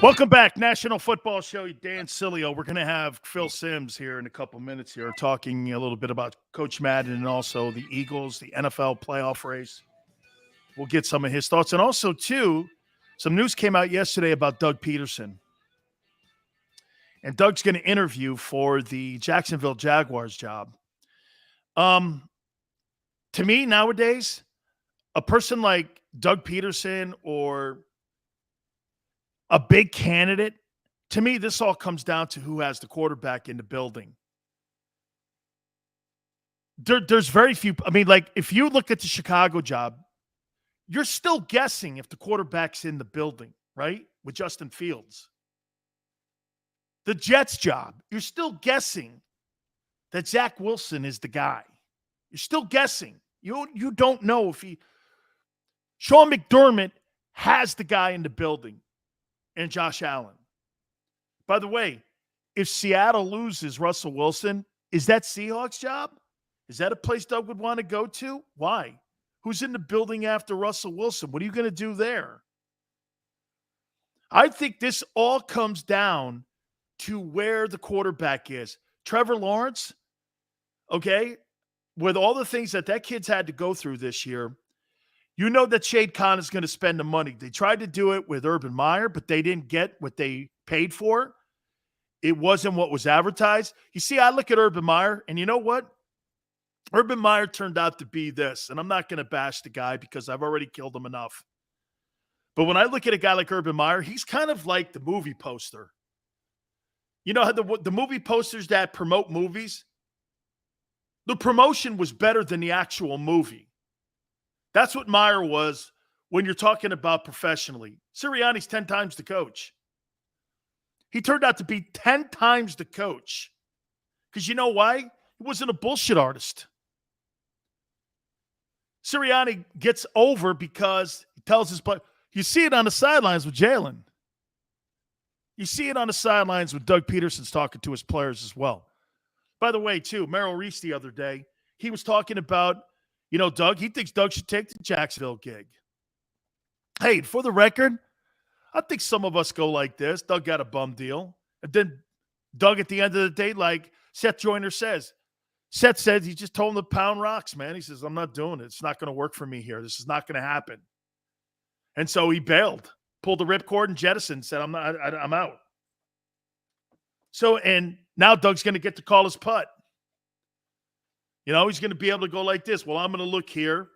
Welcome back, National Football Show. Dan Sileo. We're going to have Phil Simms here in a couple minutes here talking a little bit about Coach Madden and also the Eagles, the NFL playoff race. We'll get some of his thoughts. And also, too, some news came out yesterday about Doug Peterson. And Doug's going to interview for the Jacksonville Jaguars job. To me, nowadays, a person like Doug Peterson or a big candidate To me, this all comes down to who has the quarterback in the building. There's very few. I mean, like, if you look at the Chicago job, you're still guessing if the quarterback's in the building, right? With Justin Fields. The Jets job, you're still guessing that Zach Wilson is the guy. You're still guessing. You don't know if Sean McDermott has the guy in the building and Josh Allen. By the way, if Seattle loses Russell Wilson, is that Seahawks job? Is that a place Doug would want to go to? Why? Who's in the building after Russell Wilson? What are you going to do there? I think this all comes down to where the quarterback is. Trevor Lawrence, okay, with all the things that kid's had to go through this year, you know that Shade Khan is going to spend the money. They tried to do it with Urban Meyer, but they didn't get what they paid for. It wasn't what was advertised. You see, I look at Urban Meyer, and you know what? Urban Meyer turned out to be this, and I'm not going to bash the guy because I've already killed him enough. But when I look at a guy like Urban Meyer, he's kind of like the movie poster. You know how the movie posters that promote movies? The promotion was better than the actual movie. That's what Meyer was when you're talking about professionally. Sirianni's 10 times the coach. He turned out to be 10 times the coach. Because you know why? He wasn't a bullshit artist. Sirianni gets over because he tells his player. You see it on the sidelines with Jalen. You see it on the sidelines with Doug Peterson's talking to his players as well. By the way, too, Merrill Reese the other day, he was talking about, Doug, he thinks Doug should take the Jacksonville gig. Hey, for the record, I think some of us go like this. Doug got a bum deal. And then Doug, at the end of the day, like Seth Joyner says, Seth said he just told him to pound rocks, man. He says, I'm not doing it. It's not going to work for me here. This is not going to happen. And so he bailed, pulled the ripcord and jettisoned, said, I'm out. So, and now Doug's going to get to call his putt. He's going to be able to go like this. Well, I'm going to look here.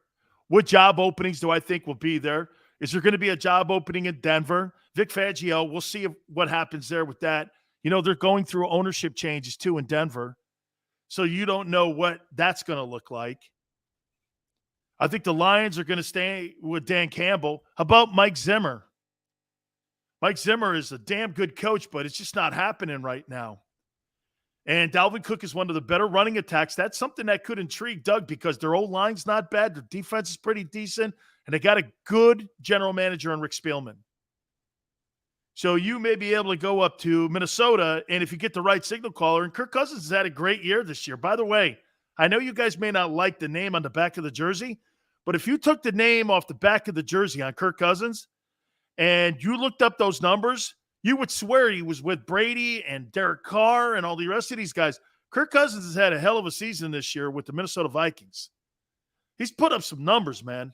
What job openings do I think will be there? Is there going to be a job opening in Denver? Vic Fangio, we'll see what happens there with that. They're going through ownership changes too in Denver. So you don't know what that's going to look like. I think the Lions are going to stay with Dan Campbell. How about Mike Zimmer? Mike Zimmer is a damn good coach, but it's just not happening right now. And Dalvin Cook is one of the better running attacks. That's something that could intrigue Doug because their O-line's not bad. Their defense is pretty decent. And they got a good general manager in Rick Spielman. So you may be able to go up to Minnesota, and if you get the right signal caller, and Kirk Cousins has had a great year this year. By the way, I know you guys may not like the name on the back of the jersey, but if you took the name off the back of the jersey on Kirk Cousins and you looked up those numbers, you would swear he was with Brady and Derek Carr and all the rest of these guys. Kirk Cousins has had a hell of a season this year with the Minnesota Vikings. He's put up some numbers, man.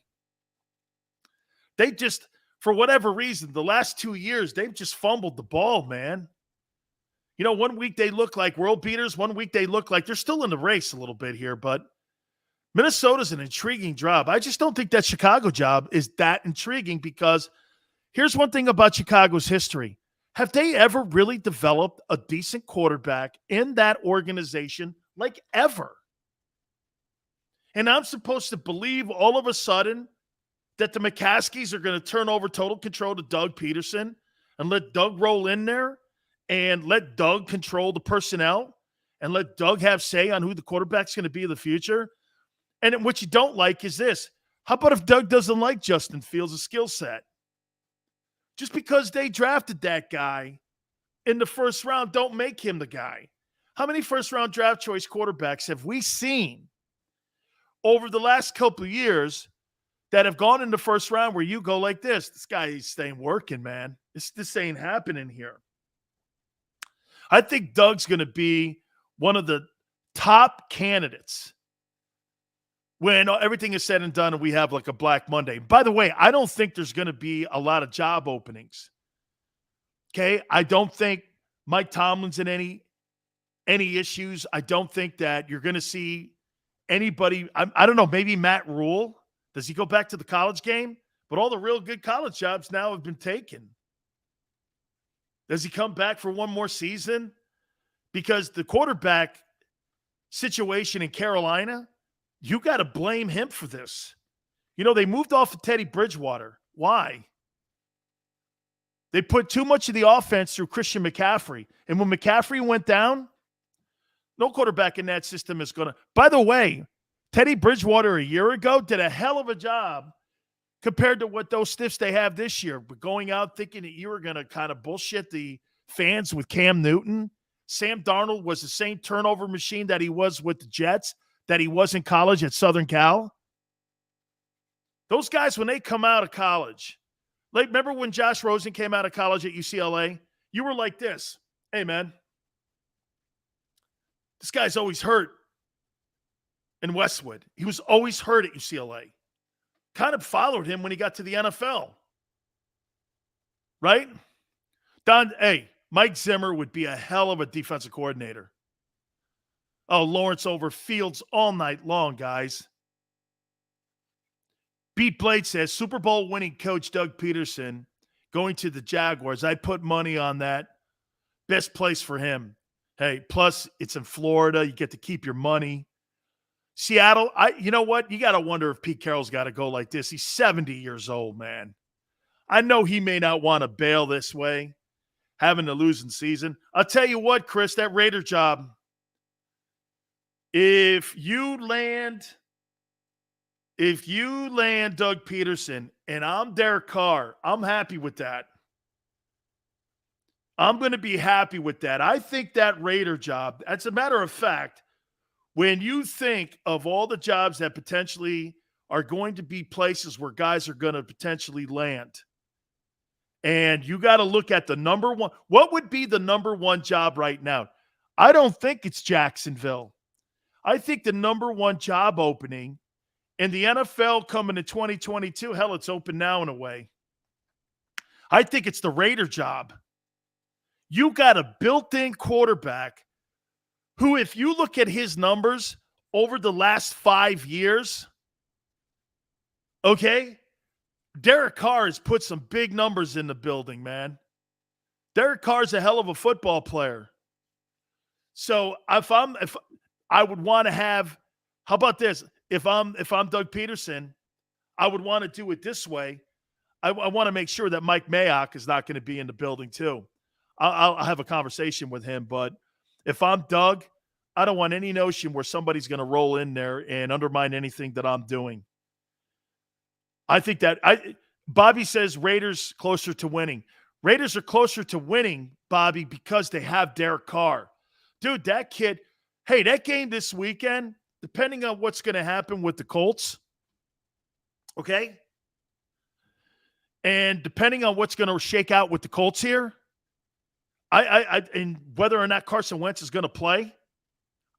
They just, for whatever reason, the last 2 years, they've just fumbled the ball, man. 1 week they look like world beaters. 1 week they look like they're still in the race a little bit here, but Minnesota's an intriguing job. I just don't think that Chicago job is that intriguing because here's one thing about Chicago's history. Have they ever really developed a decent quarterback in that organization, like ever? And I'm supposed to believe all of a sudden that the McCaskies are going to turn over total control to Doug Peterson and let Doug roll in there and let Doug control the personnel and let Doug have say on who the quarterback's going to be in the future? And what you don't like is this. How about if Doug doesn't like Justin Fields' skill set? Just because they drafted that guy in the first round, don't make him the guy. How many first-round draft choice quarterbacks have we seen over the last couple of years that have gone in the first round where you go like this? This guy ain't working, man. This ain't happening here. I think Doug's going to be one of the top candidates when everything is said and done and we have like a Black Monday. By the way, I don't think there's going to be a lot of job openings. Okay? I don't think Mike Tomlin's in any issues. I don't think that you're going to see anybody. I don't know, maybe Matt Rule. Does he go back to the college game? But all the real good college jobs now have been taken. Does he come back for one more season? Because the quarterback situation in Carolina, you got to blame him for this. You know, they moved off of Teddy Bridgewater. Why? They put too much of the offense through Christian McCaffrey. And when McCaffrey went down, no quarterback in that system is going to. By the way, Teddy Bridgewater a year ago did a hell of a job compared to what those stiffs they have this year. But going out thinking that you were going to kind of bullshit the fans with Cam Newton. Sam Darnold was the same turnover machine that he was with the Jets, that he was in college at Southern Cal. Those guys, when they come out of college, like, remember when Josh Rosen came out of college at UCLA? You were like this. Hey, man, this guy's always hurt in Westwood. He was always hurt at UCLA. Kind of followed him when he got to the NFL. Right? Mike Zimmer would be a hell of a defensive coordinator. Oh, Lawrence over Fields all night long, guys. Beat Blade says, Super Bowl winning coach Doug Peterson going to the Jaguars. I put money on that. Best place for him. Hey, plus it's in Florida. You get to keep your money. Seattle, you know what? You got to wonder if Pete Carroll's got to go like this. He's 70 years old, man. I know he may not want to bail this way, having a losing season. I'll tell you what, Chris, that Raider job, if you land Doug Peterson and I'm Derek Carr, I'm happy with that. I'm going to be happy with that. I think that Raider job, as a matter of fact, when you think of all the jobs that potentially are going to be places where guys are going to potentially land, and you got to look at the number one, what would be the number one job right now? I don't think it's Jacksonville. I think the number one job opening in the NFL coming to 2022, hell, it's open now in a way. I think it's the Raider job. You got a built-in quarterback who, if you look at his numbers over the last 5 years, okay, Derek Carr has put some big numbers in the building, man. Derek Carr's a hell of a football player. So if I would want to have, how about this? If I'm Doug Peterson, I would want to do it this way. I want to make sure that Mike Mayock is not going to be in the building too. I'll have a conversation with him, but if I'm Doug, I don't want any notion where somebody's going to roll in there and undermine anything that I'm doing. I think that Bobby says Raiders closer to winning. Raiders are closer to winning, Bobby, because they have Derek Carr. Dude, that kid, hey, that game this weekend, depending on what's going to happen with the Colts, okay? And depending on what's going to shake out with the Colts here, and whether or not Carson Wentz is going to play,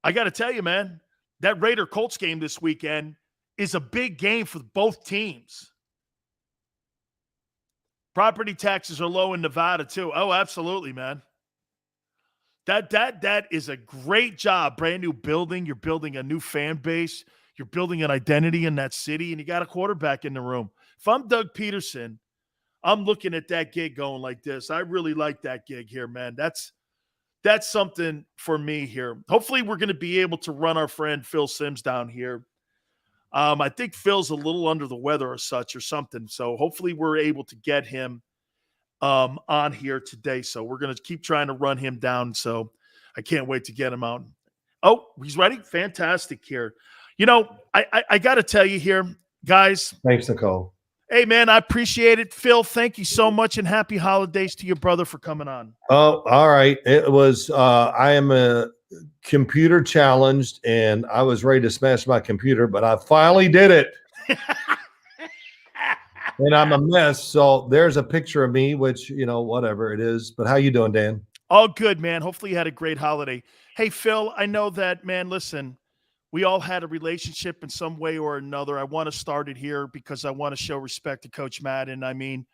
I got to tell you, man, that Raider Colts game this weekend is a big game for both teams. Property taxes are low in Nevada too. Oh, absolutely, man. That is a great job. Brand new building. You're building a new fan base. You're building an identity in that city, and you got a quarterback in the room. If I'm Doug Peterson, I'm looking at that gig going like this. I really like that gig here, man. That's something for me here. Hopefully we're going to be able to run our friend Phil Simms down here. I think Phil's a little under the weather or such or something. So hopefully we're able to get him on here today. So we're going to keep trying to run him down. So I can't wait to get him out. Oh, he's ready? Fantastic here. You know, I got to tell you here, guys. Thanks, Nicole. Hey, man, I appreciate it. Phil, thank you so much, and happy holidays to your brother for coming on. Oh, all right. It was I am a computer challenged, and I was ready to smash my computer, but I finally did it. And I'm a mess. So there's a picture of me, which, you know, whatever it is. But how you doing, Dan? All good, man. Hopefully you had a great holiday. Hey, Phil, I know that, man, listen, we all had a relationship in some way or another. I want to start it here because I want to show respect to Coach Madden. I mean,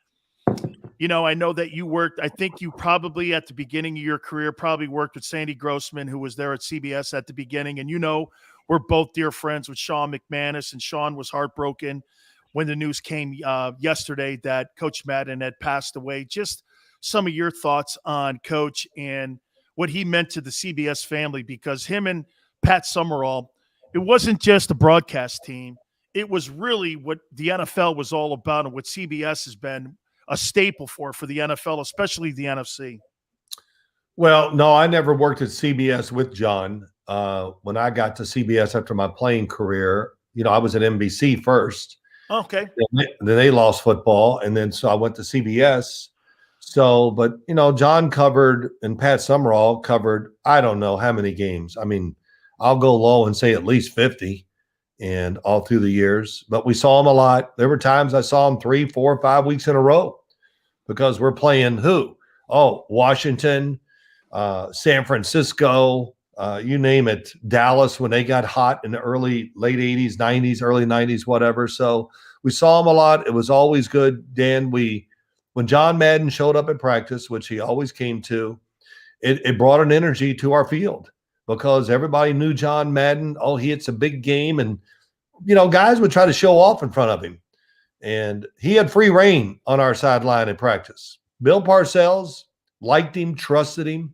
you know, I know that you worked, I think you probably at the beginning of your career probably worked with Sandy Grossman, who was there at CBS at the beginning. And, you know, we're both dear friends with Sean McManus, and Sean was heartbroken when the news came yesterday that Coach Madden had passed away. Just some of your thoughts on Coach and what he meant to the CBS family, because him and Pat Summerall, it wasn't just a broadcast team. It was really what the NFL was all about and what CBS has been a staple for the NFL, especially the NFC. Well, no, I never worked at CBS with John. When I got to CBS after my playing career, I was at NBC first. Okay. Then they lost football, and then so I went to CBS. So, but John covered and Pat Summerall covered I don't know how many games. I mean, I'll go low and say at least 50, and all through the years. But we saw him a lot. There were times I saw him 3, 4, 5 weeks in a row because we're playing who? Oh, Washington, San Francisco, you name it, Dallas when they got hot in the late 80s, 90s, early 90s, whatever. So we saw him a lot. It was always good, Dan. When John Madden showed up at practice, which he always came to, it brought an energy to our field because everybody knew John Madden. Oh, it's a big game. And, guys would try to show off in front of him. And he had free reign on our sideline in practice. Bill Parcells liked him, trusted him.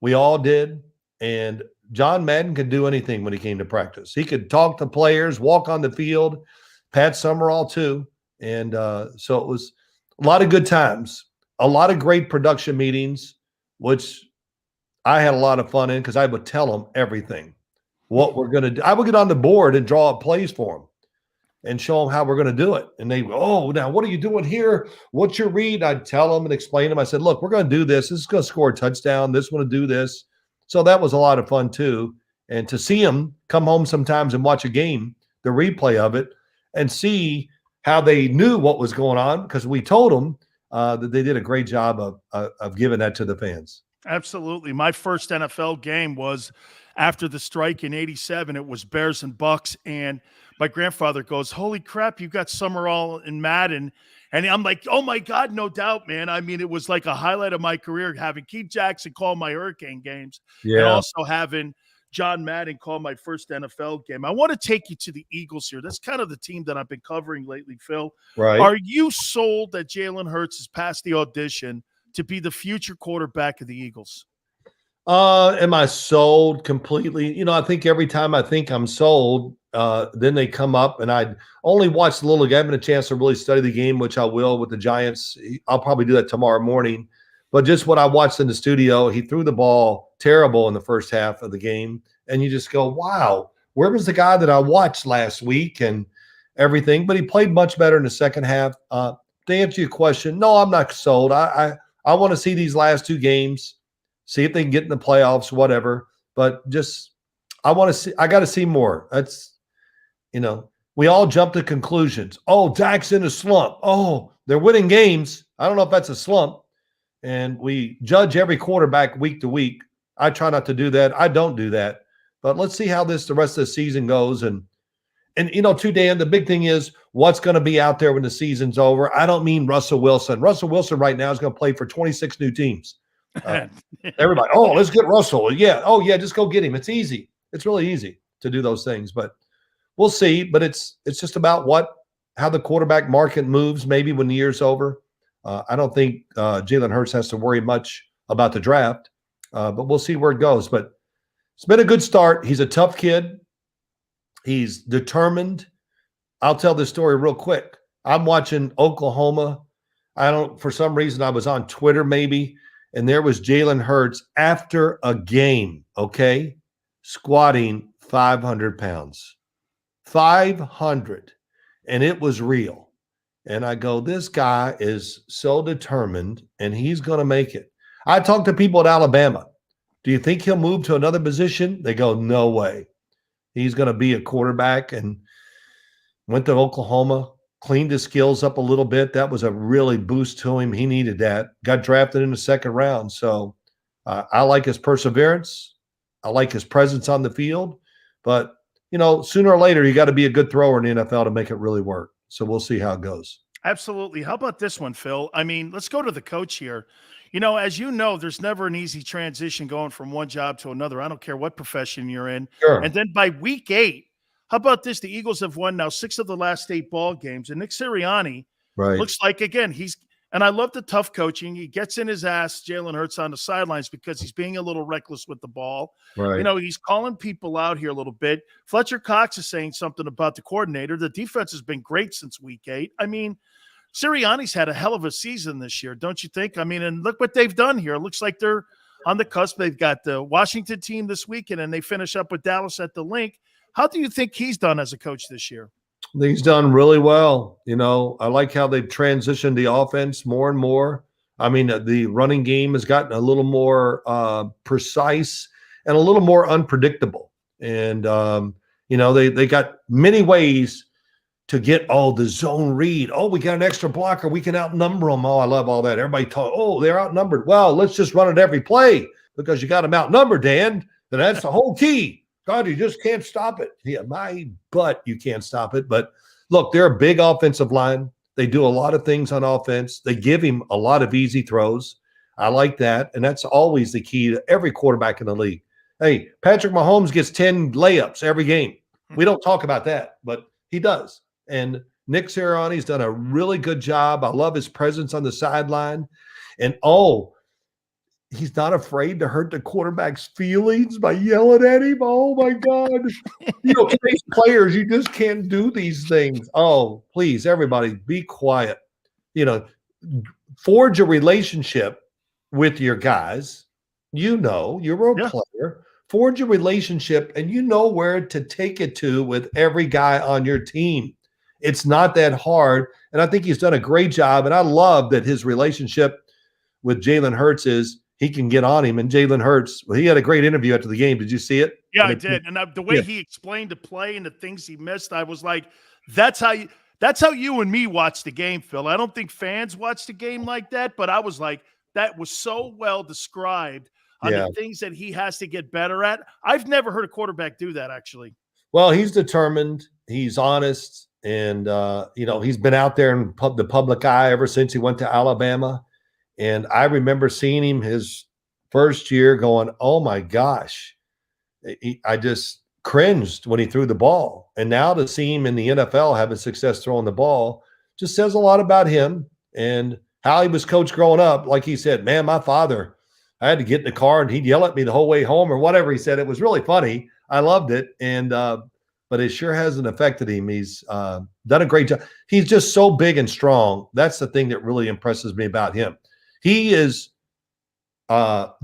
We all did. And John Madden could do anything when he came to practice. He could talk to players, walk on the field, Pat Summerall too. And so it was a lot of good times, a lot of great production meetings, which I had a lot of fun in because I would tell them everything, what we're going to do. I would get on the board and draw up plays for them and show them how we're going to do it. And they go, oh, now what are you doing here? What's your read? I'd tell them and explain them. I said, look, we're going to do this. This is going to score a touchdown. This one to do this. So that was a lot of fun too. And to see them come home sometimes and watch a game, the replay of it, and see how they knew what was going on because we told them that they did a great job of giving that to the fans. Absolutely. My first NFL game was after the strike in '87. It was Bears and Bucks. And my grandfather goes, holy crap, you got Summerall and Madden. And I'm like, oh, my God, no doubt, man. I mean, it was like a highlight of my career, having Keith Jackson call my Hurricane games and also having John Madden call my first NFL game. I want to take you to the Eagles here. That's kind of the team that I've been covering lately, Phil. Right. Are you sold that Jalen Hurts has passed the audition to be the future quarterback of the Eagles? Am I sold completely? I think every time I think I'm sold, then they come up, and I only watched a little. I haven't had a chance to really study the game, which I will with the Giants. I'll probably do that tomorrow morning. But just what I watched in the studio, he threw the ball terrible in the first half of the game, and you just go, wow, where was the guy that I watched last week and everything? But he played much better in the second half. To answer your question, no, I'm not sold. I want to see these last 2 games. See if they can get in the playoffs, whatever. But just, I got to see more. That's, we all jump to conclusions. Oh, Dak's in a slump. Oh, they're winning games. I don't know if that's a slump. And we judge every quarterback week to week. I try not to do that. I don't do that. But let's see how the rest of the season goes. And too, Dan, the big thing is what's going to be out there when the season's over. I don't mean Russell Wilson. Russell Wilson right now is going to play for 26 new teams. Everybody, oh, let's get Russell. Yeah. Oh, yeah, just go get him. It's easy. It's really easy to do those things, but we'll see. But it's just about how the quarterback market moves maybe when the year's over. I don't think Jalen Hurts has to worry much about the draft, but we'll see where it goes. But it's been a good start. He's a tough kid. He's determined. I'll tell this story real quick. I'm watching Oklahoma. For some reason, I was on Twitter maybe, and there was Jalen Hurts after a game, okay, squatting 500 pounds. 500. And it was real. And I go, this guy is so determined, and he's going to make it. I talked to people at Alabama. Do you think he'll move to another position? They go, no way. He's going to be a quarterback, and went to Oklahoma, cleaned his skills up a little bit. That was a really boost to him. He needed that. Got drafted in the second round. So I like his perseverance. I like his presence on the field. But, sooner or later, you got to be a good thrower in the NFL to make it really work. So we'll see how it goes. Absolutely. How about this one, Phil? I mean, let's go to the coach here. As you know, there's never an easy transition going from one job to another. I don't care what profession you're in. Sure. And then by week 8, how about this? The Eagles have won now 6 of the last 8 ball games. And Nick Sirianni looks like, again, And I love the tough coaching. He gets in his ass, Jalen Hurts, on the sidelines because he's being a little reckless with the ball. Right. You know, he's calling people out here a little bit. Fletcher Cox is saying something about the coordinator. The defense has been great since week 8. I mean, Sirianni's had a hell of a season this year, don't you think? I mean, and look what they've done here. It looks like they're on the cusp. They've got the Washington team this weekend, and they finish up with Dallas at the Link. How do you think he's done as a coach this year? He's done really well. You know, I like how they've transitioned the offense more and more. I mean, the running game has gotten a little more precise and a little more unpredictable. And, you know, they got many ways to get, the zone read. We got an extra blocker. We can outnumber them. I love all that. Everybody talk, they're outnumbered. Well, let's just run it every play because you got them outnumbered, Dan. Then that's the whole key. God, you just can't stop it. Yeah, my butt, you can't stop it. But look, they're a big offensive line. They do a lot of things on offense. They give him a lot of easy throws. I like that. And that's always the key to every quarterback in the league. Hey, Patrick Mahomes gets 10 layups every game. We don't talk about that, but he does. And Nick Sirianni's done a really good job. I love his presence on the sideline. And, he's not afraid to hurt the quarterback's feelings by yelling at him. Oh, my God. You know, today's players, you just can't do these things. Oh, please, everybody, be quiet. You know, forge a relationship with your guys. You know, you're a player. Forge a relationship, and you know where to take it to with every guy on your team. It's not that hard, and I think he's done a great job, and I love that his relationship with Jalen Hurts is he can get on him. And Jalen Hurts, he had a great interview after the game. Did you see it? Yeah, I did. And the way he explained the play and the things he missed, I was like, that's how you and me watch the game, Phil. I don't think fans watch the game like that, but I was like, that was so well described on the things that he has to get better at. I've never heard a quarterback do that, actually. Well, he's determined. He's honest. And, you know, he's been out there in the public eye ever since he went to Alabama. And I remember seeing him his first year going, oh, my gosh. I just cringed when he threw the ball. And now to see him in the NFL having success throwing the ball just says a lot about him and how he was coached growing up. Like he said, man, my father, I had to get in the car and he'd yell at me the whole way home or whatever he said. It was really funny. I loved it. And but it sure hasn't affected him. He's done a great job. He's just so big and strong. That's the thing that really impresses me about him. He is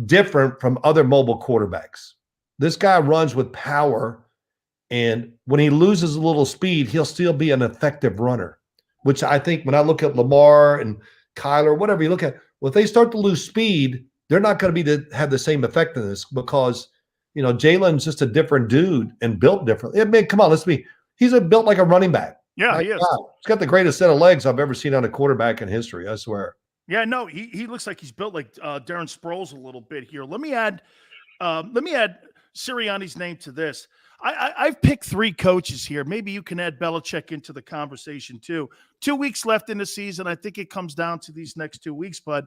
different from other mobile quarterbacks. This guy runs with power, and when he loses a little speed, he'll still be an effective runner, which I think when I look at Lamar and Kyler, whatever you look at, well, if they start to lose speed, they're not going to have the same effectiveness because, you know, Jalen's just a different dude and built differently. I mean, come on, he's built like a running back. Yeah, he is. Wow. He's got the greatest set of legs I've ever seen on a quarterback in history, I swear. Yeah, no, he looks like he's built like Darren Sproles a little bit here. Let me add Sirianni's name to this. I've picked 3 coaches here. Maybe you can add Belichick into the conversation too. 2 weeks left in the season. I think it comes down to these next 2 weeks. But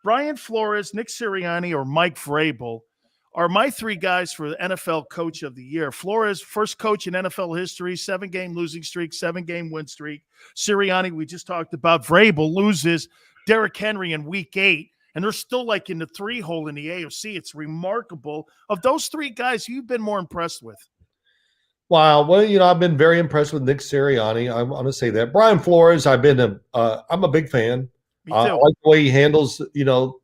Brian Flores, Nick Sirianni, or Mike Vrabel are my 3 guys for the NFL Coach of the Year. Flores, first coach in NFL history, 7-game losing streak, 7-game win streak. Sirianni, we just talked about. Vrabel loses Derrick Henry in week 8, and they're still like in the 3-hole in the AFC. It's remarkable. Of those 3 guys, who you've been more impressed with? Wow. Well, you know, I've been very impressed with Nick Sirianni. I want to say that. Brian Flores, I'm a big fan. Me too. I like the way he handles, you know,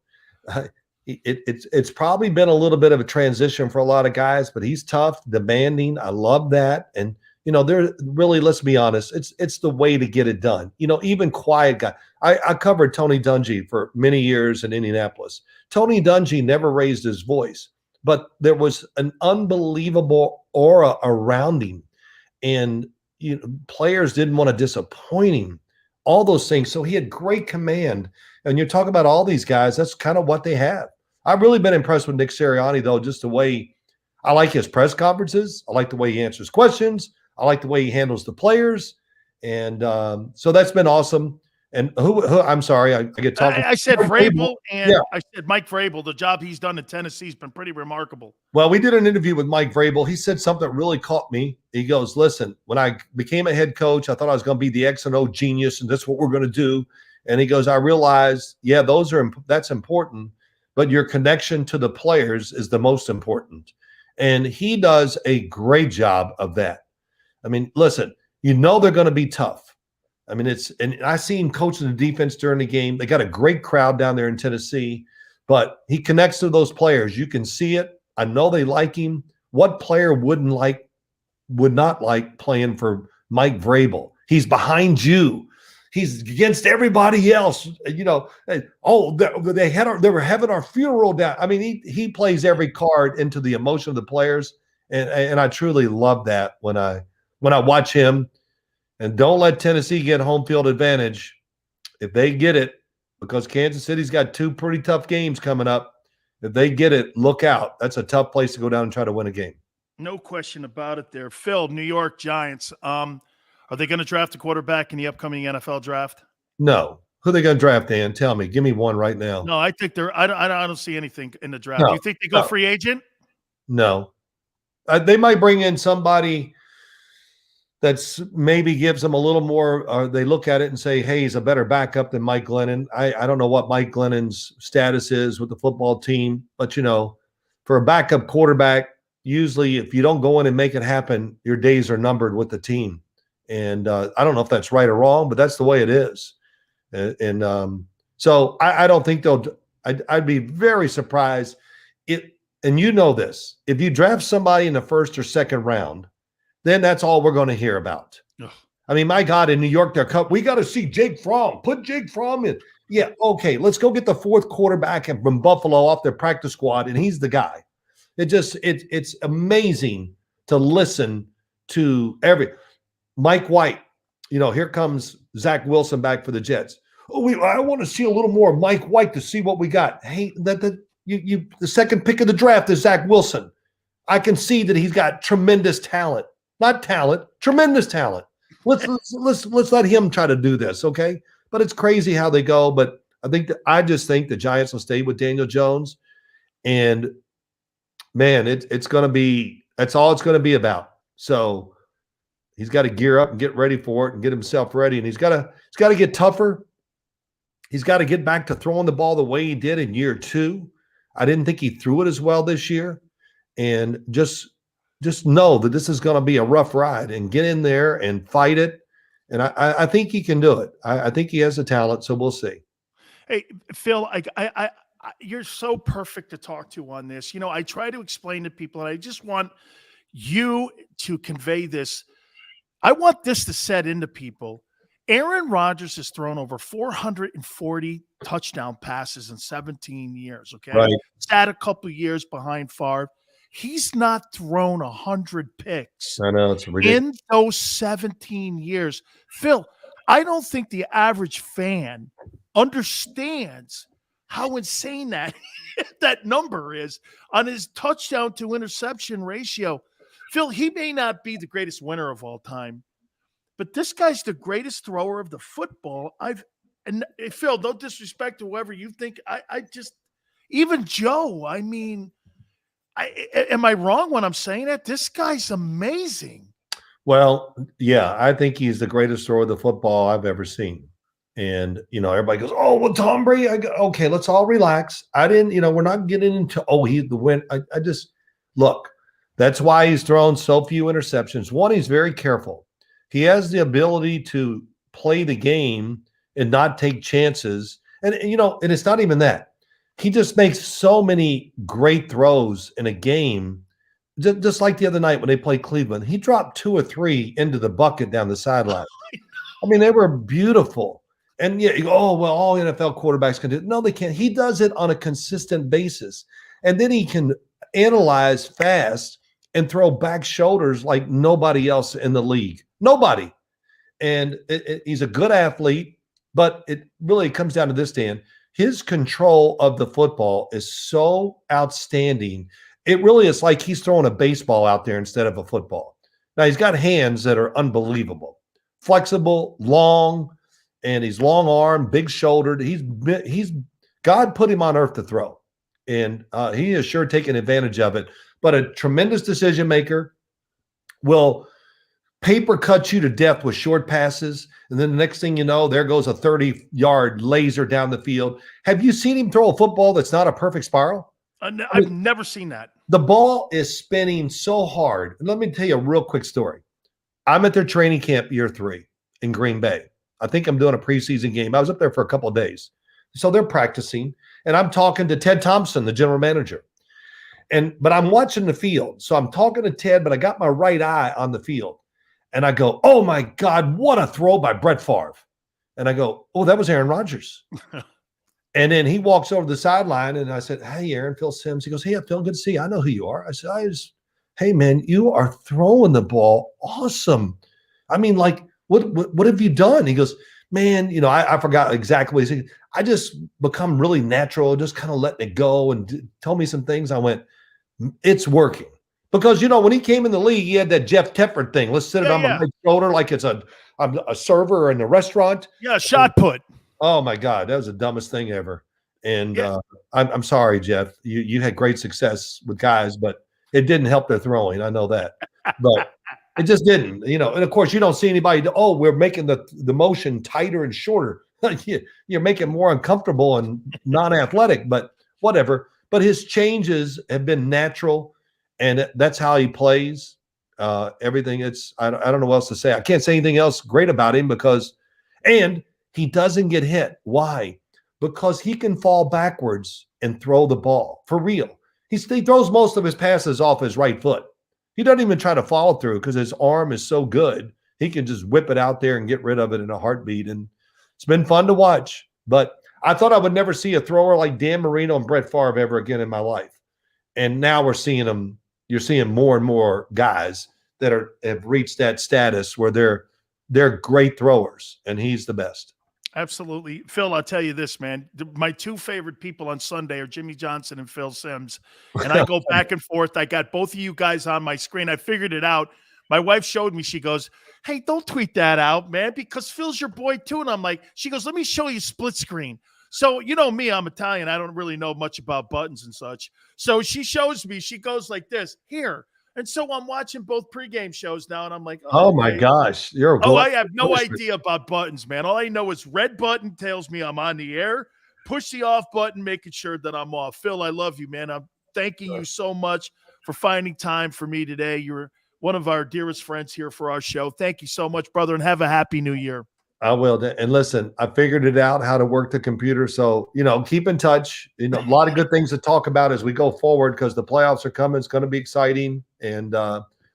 it's probably been a little bit of a transition for a lot of guys, but he's tough, demanding. I love that. And, you know, they're really, let's be honest, it's the way to get it done. You know, even quiet guy. I covered Tony Dungy for many years in Indianapolis. Tony Dungy never raised his voice, but there was an unbelievable aura around him. And you know, players didn't want to disappoint him, all those things. So he had great command. And you're talking about all these guys, that's kind of what they have. I've really been impressed with Nick Sirianni, though, just the way I like his press conferences. I like the way he answers questions. I like the way he handles the players. And so that's been awesome. And who I'm sorry, I get talking. I said Vrabel, and I said Mike Vrabel. The job he's done in Tennessee has been pretty remarkable. Well, we did an interview with Mike Vrabel. He said something that really caught me. He goes, listen, when I became a head coach, I thought I was going to be the X and O genius, and that's what we're going to do. And he goes, I realize, yeah, that's important, but your connection to the players is the most important. And he does a great job of that. I mean, listen, they're going to be tough. I mean, and I seen coaching the defense during the game. They got a great crowd down there in Tennessee, but he connects to those players. You can see it. I know they like him. What player would not like playing for Mike Vrabel? He's behind you. He's against everybody else. They were having our funeral down. I mean, he plays every card into the emotion of the players, and I truly love that when I watch him. And don't let Tennessee get home field advantage if they get it, because Kansas City's got 2 pretty tough games coming up. If they get it, look out. That's a tough place to go down and try to win a game. No question about it there. Phil, New York Giants, are they going to draft a quarterback in the upcoming NFL draft? No. Who are they going to draft, Dan? Tell me. Give me one right now. No, I think I don't see anything in the draft. No, Do you think they go free agent? No. They might bring in somebody that's maybe gives them a little more, they look at it and say, hey, he's a better backup than Mike Glennon. I don't know what Mike Glennon's status is with the football team, but, for a backup quarterback, usually if you don't go in and make it happen, your days are numbered with the team. And I don't know if that's right or wrong, but that's the way it is. So I don't think I'd be very surprised. And you know this, if you draft somebody in the first or second round, then that's all we're going to hear about. Ugh. I mean, my God, in New York, we got to see Jake Fromm. Put Jake Fromm in. Yeah, okay, let's go get the 4th quarterback from Buffalo off their practice squad, and he's the guy. It's amazing to listen to Mike White. Here comes Zach Wilson back for the Jets. I want to see a little more of Mike White to see what we got. Hey, the second pick of the draft is Zach Wilson. I can see that he's got tremendous talent. Not talent, tremendous talent. Let's let him try to do this, okay? But it's crazy how they go. But I just think the Giants will stay with Daniel Jones, and man, it's going to be, that's all it's going to be about. So he's got to gear up and get ready for it and get himself ready, and he's got to get tougher. He's got to get back to throwing the ball the way he did in year 2. I didn't think he threw it as well this year, and just know that this is going to be a rough ride, and get in there and fight it. And I think he can do it. I think he has the talent, so we'll see. Hey, Phil, you're so perfect to talk to on this. I try to explain to people, and I just want you to convey this. I want this to set into people. Aaron Rodgers has thrown over 440 touchdown passes in 17 years, okay? Right. Sat a couple years behind Favre. He's not thrown 100 picks I know, it's ridiculous. in those 17 years. Phil, I don't think the average fan understands how insane that number is on his touchdown to interception ratio. Phil, he may not be the greatest winner of all time, but this guy's the greatest thrower of the football and Phil, don't disrespect whoever you think. Even Joe, I mean, am I wrong when I'm saying that? This guy's amazing. Well, yeah, I think he's the greatest thrower of the football I've ever seen. And, everybody goes, oh, well, Tom Brady. I go, okay, let's all relax. We're not getting into, he's the win. I just, look, that's why he's thrown so few interceptions. One, he's very careful. He has the ability to play the game and not take chances. And it's not even that. He just makes so many great throws in a game. Just like the other night when they played Cleveland, he dropped 2 or 3 into the bucket down the sideline. I mean, they were beautiful. And yeah, you go, all NFL quarterbacks can do it. No, they can't. He does it on a consistent basis. And then he can analyze fast and throw back shoulders like nobody else in the league. Nobody. And he's a good athlete, but it really comes down to this, Dan. His control of the football is so outstanding. It really is like he's throwing a baseball out there instead of a football. Now, he's got hands that are unbelievable. Flexible, long, and he's long-armed, big-shouldered. God put him on earth to throw, and he is sure taking advantage of it. But a tremendous decision maker, will paper cuts you to death with short passes, and then the next thing you know, there goes a 30-yard laser down the field. Have you seen him throw a football that's not a perfect spiral? I've never seen that. The ball is spinning so hard. And let me tell you a real quick story. I'm at their training camp year 3 in Green Bay. I think I'm doing a preseason game. I was up there for a couple of days. So they're practicing, and I'm talking to Ted Thompson, the general manager. But I'm watching the field. So I'm talking to Ted, but I got my right eye on the field. And I go, oh, my God, what a throw by Brett Favre. And I go, oh, that was Aaron Rodgers. And then he walks over to the sideline, and I said, hey, Aaron, Phil Simms. He goes, hey, Phil, good to see you. I know who you are. I said, hey, man, you are throwing the ball awesome. I mean, like, what have you done? He goes, man, I forgot exactly what he said. I just become really natural, just kind of letting it go, and told me some things. I went, it's working. Because, when he came in the league, he had that Jeff Tepper thing. Let's sit it on my right shoulder like it's a server in a restaurant. Yeah, shot put. Oh, my God. That was the dumbest thing ever. And I'm sorry, Jeff. You had great success with guys, but it didn't help their throwing. I know that. But it just didn't. And, of course, you don't see anybody, we're making the motion tighter and shorter. You're making it more uncomfortable and non-athletic, but whatever. But his changes have been natural, and that's how he plays. Everything. I don't know what else to say. I can't say anything else great about him and he doesn't get hit. Why? Because he can fall backwards and throw the ball for real. He throws most of his passes off his right foot. He doesn't even try to follow through because his arm is so good. He can just whip it out there and get rid of it in a heartbeat. And it's been fun to watch. But I thought I would never see a thrower like Dan Marino and Brett Favre ever again in my life. And now we're seeing them. You're seeing more and more guys that have reached that status where they're great throwers, and he's the best. Absolutely. Phil, I'll tell you this, man. My 2 favorite people on Sunday are Jimmy Johnson and Phil Simms. And I go back and forth. I got both of you guys on my screen. I figured it out. My wife showed me. She goes, hey, don't tweet that out, man, because Phil's your boy too. And I'm like, she goes, let me show you split screen. So, me, I'm Italian. I don't really know much about buttons and such. So she shows me. She goes like this, here. And so I'm watching both pregame shows now, and I'm like, oh my gosh. I have no idea about buttons, man. All I know is red button tells me I'm on the air. Push the off button, making sure that I'm off. Phil, I love you, man. I'm thanking you so much for finding time for me today. You're one of our dearest friends here for our show. Thank you so much, brother, and have a happy new year. I will. And listen, I figured it out how to work the computer. So, keep in touch. A lot of good things to talk about as we go forward because the playoffs are coming. It's going to be exciting. And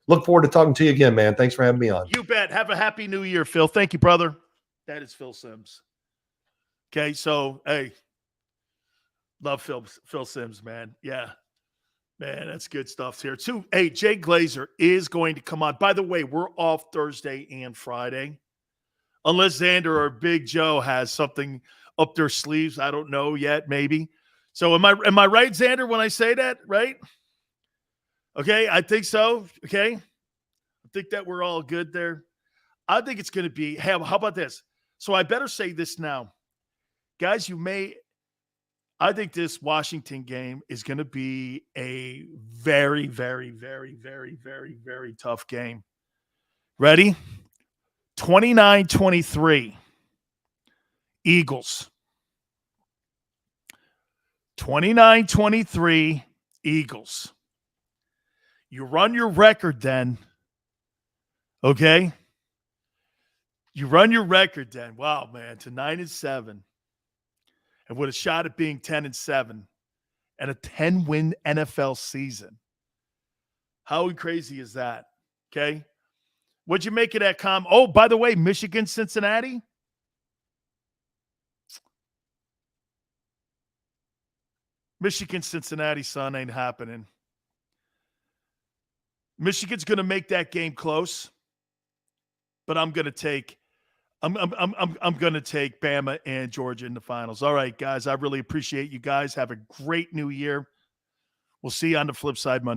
look forward to talking to you again, man. Thanks for having me on. You bet. Have a happy new year, Phil. Thank you, brother. That is Phil Simms. Okay, so, hey, love Phil Simms, man. Yeah. Man, that's good stuff here, too. Hey, Jay Glazer is going to come on. By the way, we're off Thursday and Friday. Unless Xander or Big Joe has something up their sleeves. I don't know yet, maybe. So am I right, Xander, when I say that, right? Okay, I think so. Okay. I think that we're all good there. I think it's going to be, hey, how about this? So I better say this now. Guys, I think this Washington game is going to be a very, very, very, very, very, very tough game. Ready? 29-23, Eagles. 29-23, Eagles. You run your record then, okay? You run your record then. Wow, man, to 9-7, and with a shot at being 10-7, and a 10-win NFL season. How crazy is that? Okay. What'd you make of that Oh, by the way, Michigan, Cincinnati. Michigan, Cincinnati, son, ain't happening. Michigan's going to make that game close, but I'm going to take Bama and Georgia in the finals. All right, guys, I really appreciate you guys. Have a great new year. We'll see you on the flip side Monday.